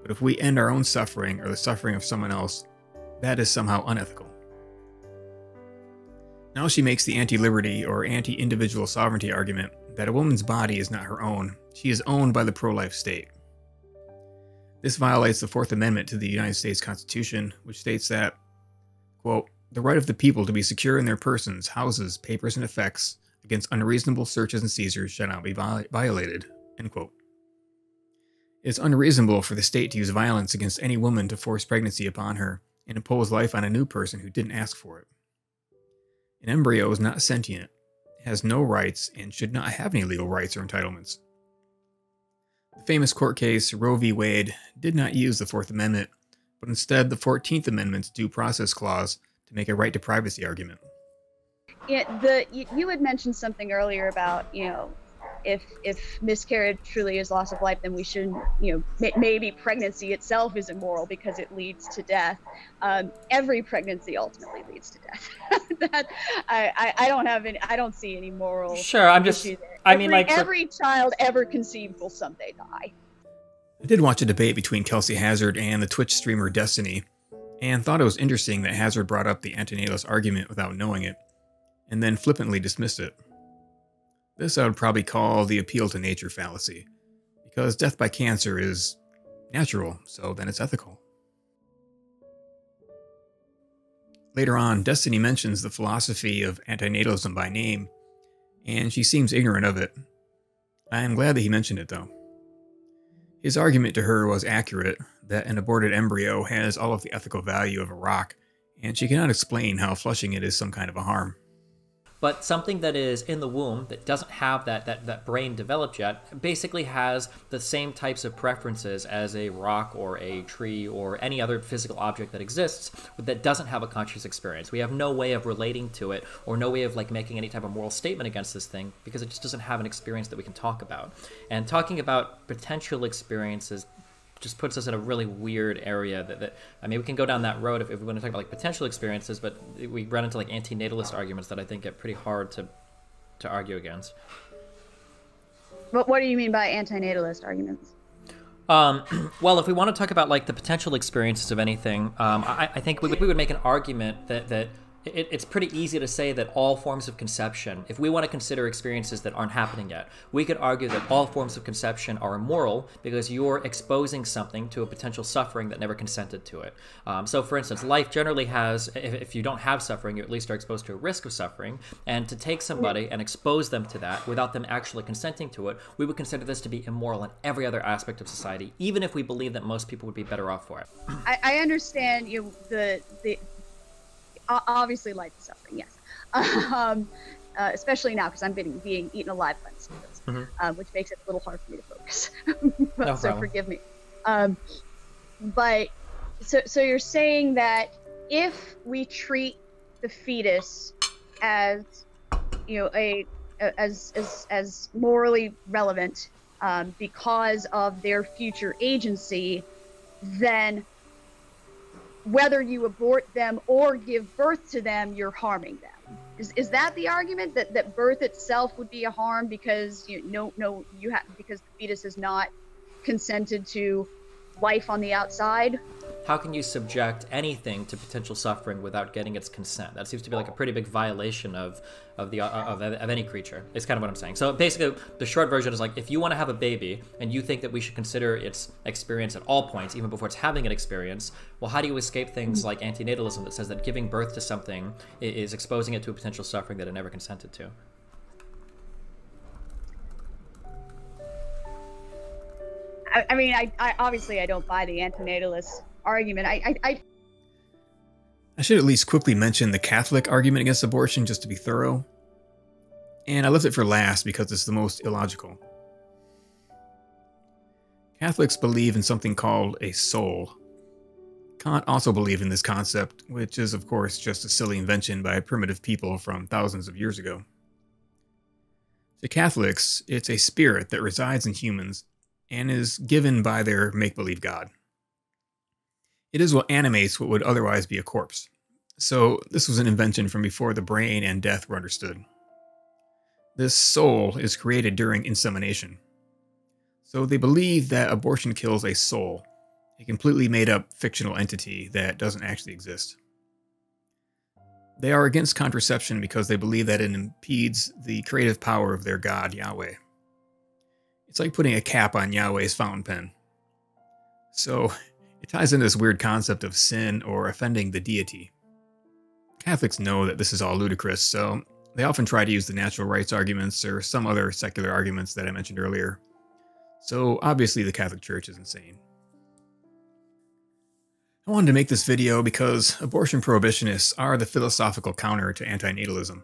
but if we end our own suffering or the suffering of someone else, that is somehow unethical. Now she makes the anti-liberty or anti-individual sovereignty argument that a woman's body is not her own, she is owned by the pro-life state. This violates the 4th Amendment to the United States Constitution, which states that Quote, "The right of the people to be secure in their persons, houses, papers, and effects against unreasonable searches and seizures shall not be violated." End quote. It's unreasonable for the state to use violence against any woman to force pregnancy upon her and impose life on a new person who didn't ask for it. An embryo is not sentient, has no rights, and should not have any legal rights or entitlements. The famous court case Roe v. Wade did not use the Fourth Amendment, but instead the 14th Amendment's due process clause to make a right to privacy argument. Yeah, you had mentioned something earlier about, if miscarriage truly is loss of life, then we shouldn't, maybe pregnancy itself is immoral because it leads to death. Every pregnancy ultimately leads to death. I don't see any moral. Sure, I'm just. Every child ever conceived will someday die. I did watch a debate between Kelsey Hazzard and the Twitch streamer Destiny, and thought it was interesting that Hazzard brought up the antinatalist argument without knowing it, and then flippantly dismissed it. This I would probably call the appeal to nature fallacy, because death by cancer is natural, so then it's ethical. Later on, Destiny mentions the philosophy of antinatalism by name, and she seems ignorant of it. I am glad that he mentioned it, though. His argument to her was accurate, that an aborted embryo has all of the ethical value of a rock, and she cannot explain how flushing it is some kind of a harm. But something that is in the womb that doesn't have that brain developed yet basically has the same types of preferences as a rock or a tree or any other physical object that exists that doesn't have a conscious experience. We have no way of relating to it or no way of making any type of moral statement against this thing because it just doesn't have an experience that we can talk about. And talking about potential experiences just puts us in a really weird area we can go down that road if we want to talk about potential experiences, but we run into anti-natalist arguments that I think get pretty hard to argue against. What do you mean by anti-natalist arguments? Well, if we want to talk about the potential experiences of anything, I think we would make an argument that it's pretty easy to say that all forms of conception, if we want to consider experiences that aren't happening yet, we could argue that all forms of conception are immoral because you're exposing something to a potential suffering that never consented to it. So for instance, life generally has, if you don't have suffering, you at least are exposed to a risk of suffering, and to take somebody and expose them to that without them actually consenting to it, we would consider this to be immoral in every other aspect of society, even if we believe that most people would be better off for it. I understand the obviously life is suffering, yes. Especially now because I'm being eaten alive by mosquitoes, which makes it a little hard for me to focus. No so problem. Forgive me. But so you're saying that if we treat the fetus as as morally relevant because of their future agency, then whether you abort them or give birth to them, you're harming them. Is that the argument, that birth itself would be a harm because because the fetus has not consented to life on the outside? How can you subject anything to potential suffering without getting its consent? That seems to be a pretty big violation of any creature. It's kind of what I'm saying. So basically, the short version is if you want to have a baby and you think that we should consider its experience at all points, even before it's having an experience, well, how do you escape things like antinatalism that says that giving birth to something is exposing it to a potential suffering that it never consented to? I obviously I don't buy the antinatalist argument. I should at least quickly mention the Catholic argument against abortion just to be thorough. And I left it for last because it's the most illogical. Catholics believe in something called a soul. Kant also believed in this concept, which is of course just a silly invention by primitive people from thousands of years ago. To Catholics, it's a spirit that resides in humans and is given by their make-believe God. It is what animates what would otherwise be a corpse. So this was an invention from before the brain and death were understood. This soul is created during insemination. So they believe that abortion kills a soul, a completely made-up fictional entity that doesn't actually exist. They are against contraception because they believe that it impedes the creative power of their God, Yahweh. It's like putting a cap on Yahweh's fountain pen. So it ties into this weird concept of sin or offending the deity. Catholics know that this is all ludicrous, so they often try to use the natural rights arguments or some other secular arguments that I mentioned earlier. So obviously the Catholic Church is insane. I wanted to make this video because abortion prohibitionists are the philosophical counter to anti-natalism.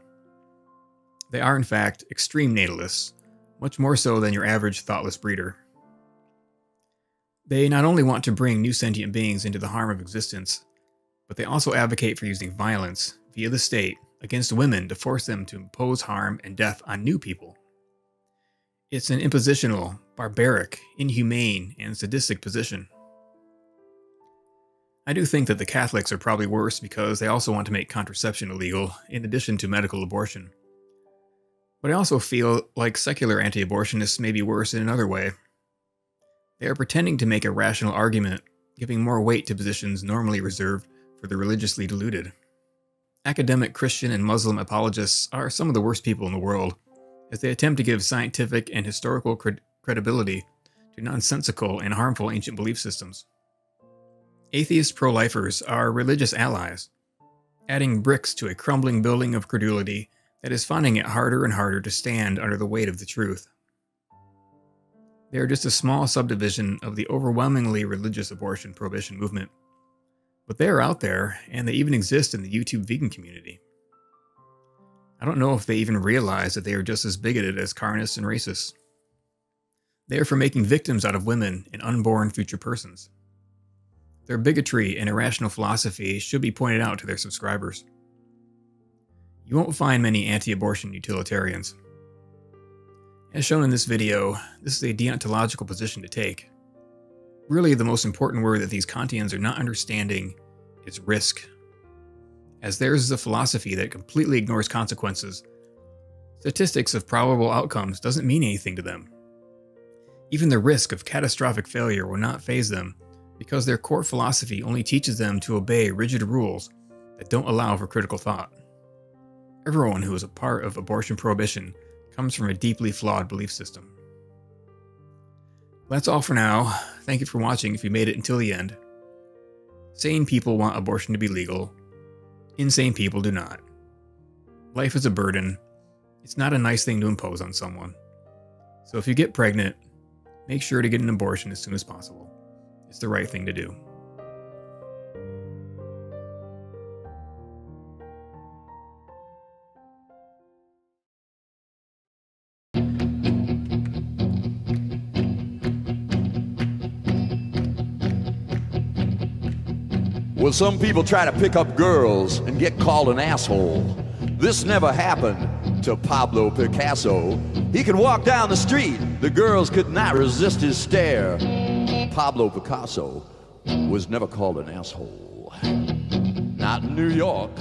They are in fact extreme natalists, much more so than your average thoughtless breeder. They not only want to bring new sentient beings into the harm of existence, but they also advocate for using violence via the state against women to force them to impose harm and death on new people. It's an impositional, barbaric, inhumane, and sadistic position. I do think that the Catholics are probably worse because they also want to make contraception illegal in addition to medical abortion. But I also feel like secular anti-abortionists may be worse in another way. They are pretending to make a rational argument, giving more weight to positions normally reserved for the religiously deluded. Academic Christian and Muslim apologists are some of the worst people in the world, as they attempt to give scientific and historical credibility to nonsensical and harmful ancient belief systems. Atheist pro-lifers are religious allies, adding bricks to a crumbling building of credulity that is finding it harder and harder to stand under the weight of the truth. They are just a small subdivision of the overwhelmingly religious abortion prohibition movement. But they are out there, and they even exist in the YouTube vegan community. I don't know if they even realize that they are just as bigoted as carnists and racists. They are for making victims out of women and unborn future persons. Their bigotry and irrational philosophy should be pointed out to their subscribers. You won't find many anti-abortion utilitarians. As shown in this video, this is a deontological position to take. Really, the most important word that these Kantians are not understanding is risk. As theirs is a philosophy that completely ignores consequences, statistics of probable outcomes doesn't mean anything to them. Even the risk of catastrophic failure will not faze them because their core philosophy only teaches them to obey rigid rules that don't allow for critical thought. Everyone who is a part of abortion prohibition comes from a deeply flawed belief system. That's all for now. Thank you for watching if you made it until the end. Sane people want abortion to be legal. Insane people do not. Life is a burden. It's not a nice thing to impose on someone. So if you get pregnant, make sure to get an abortion as soon as possible. It's the right thing to do. Well, some people try to pick up girls and get called an asshole. This never happened to Pablo Picasso. He could walk down the street, the girls could not resist his stare. Pablo Picasso was never called an asshole. Not in New York.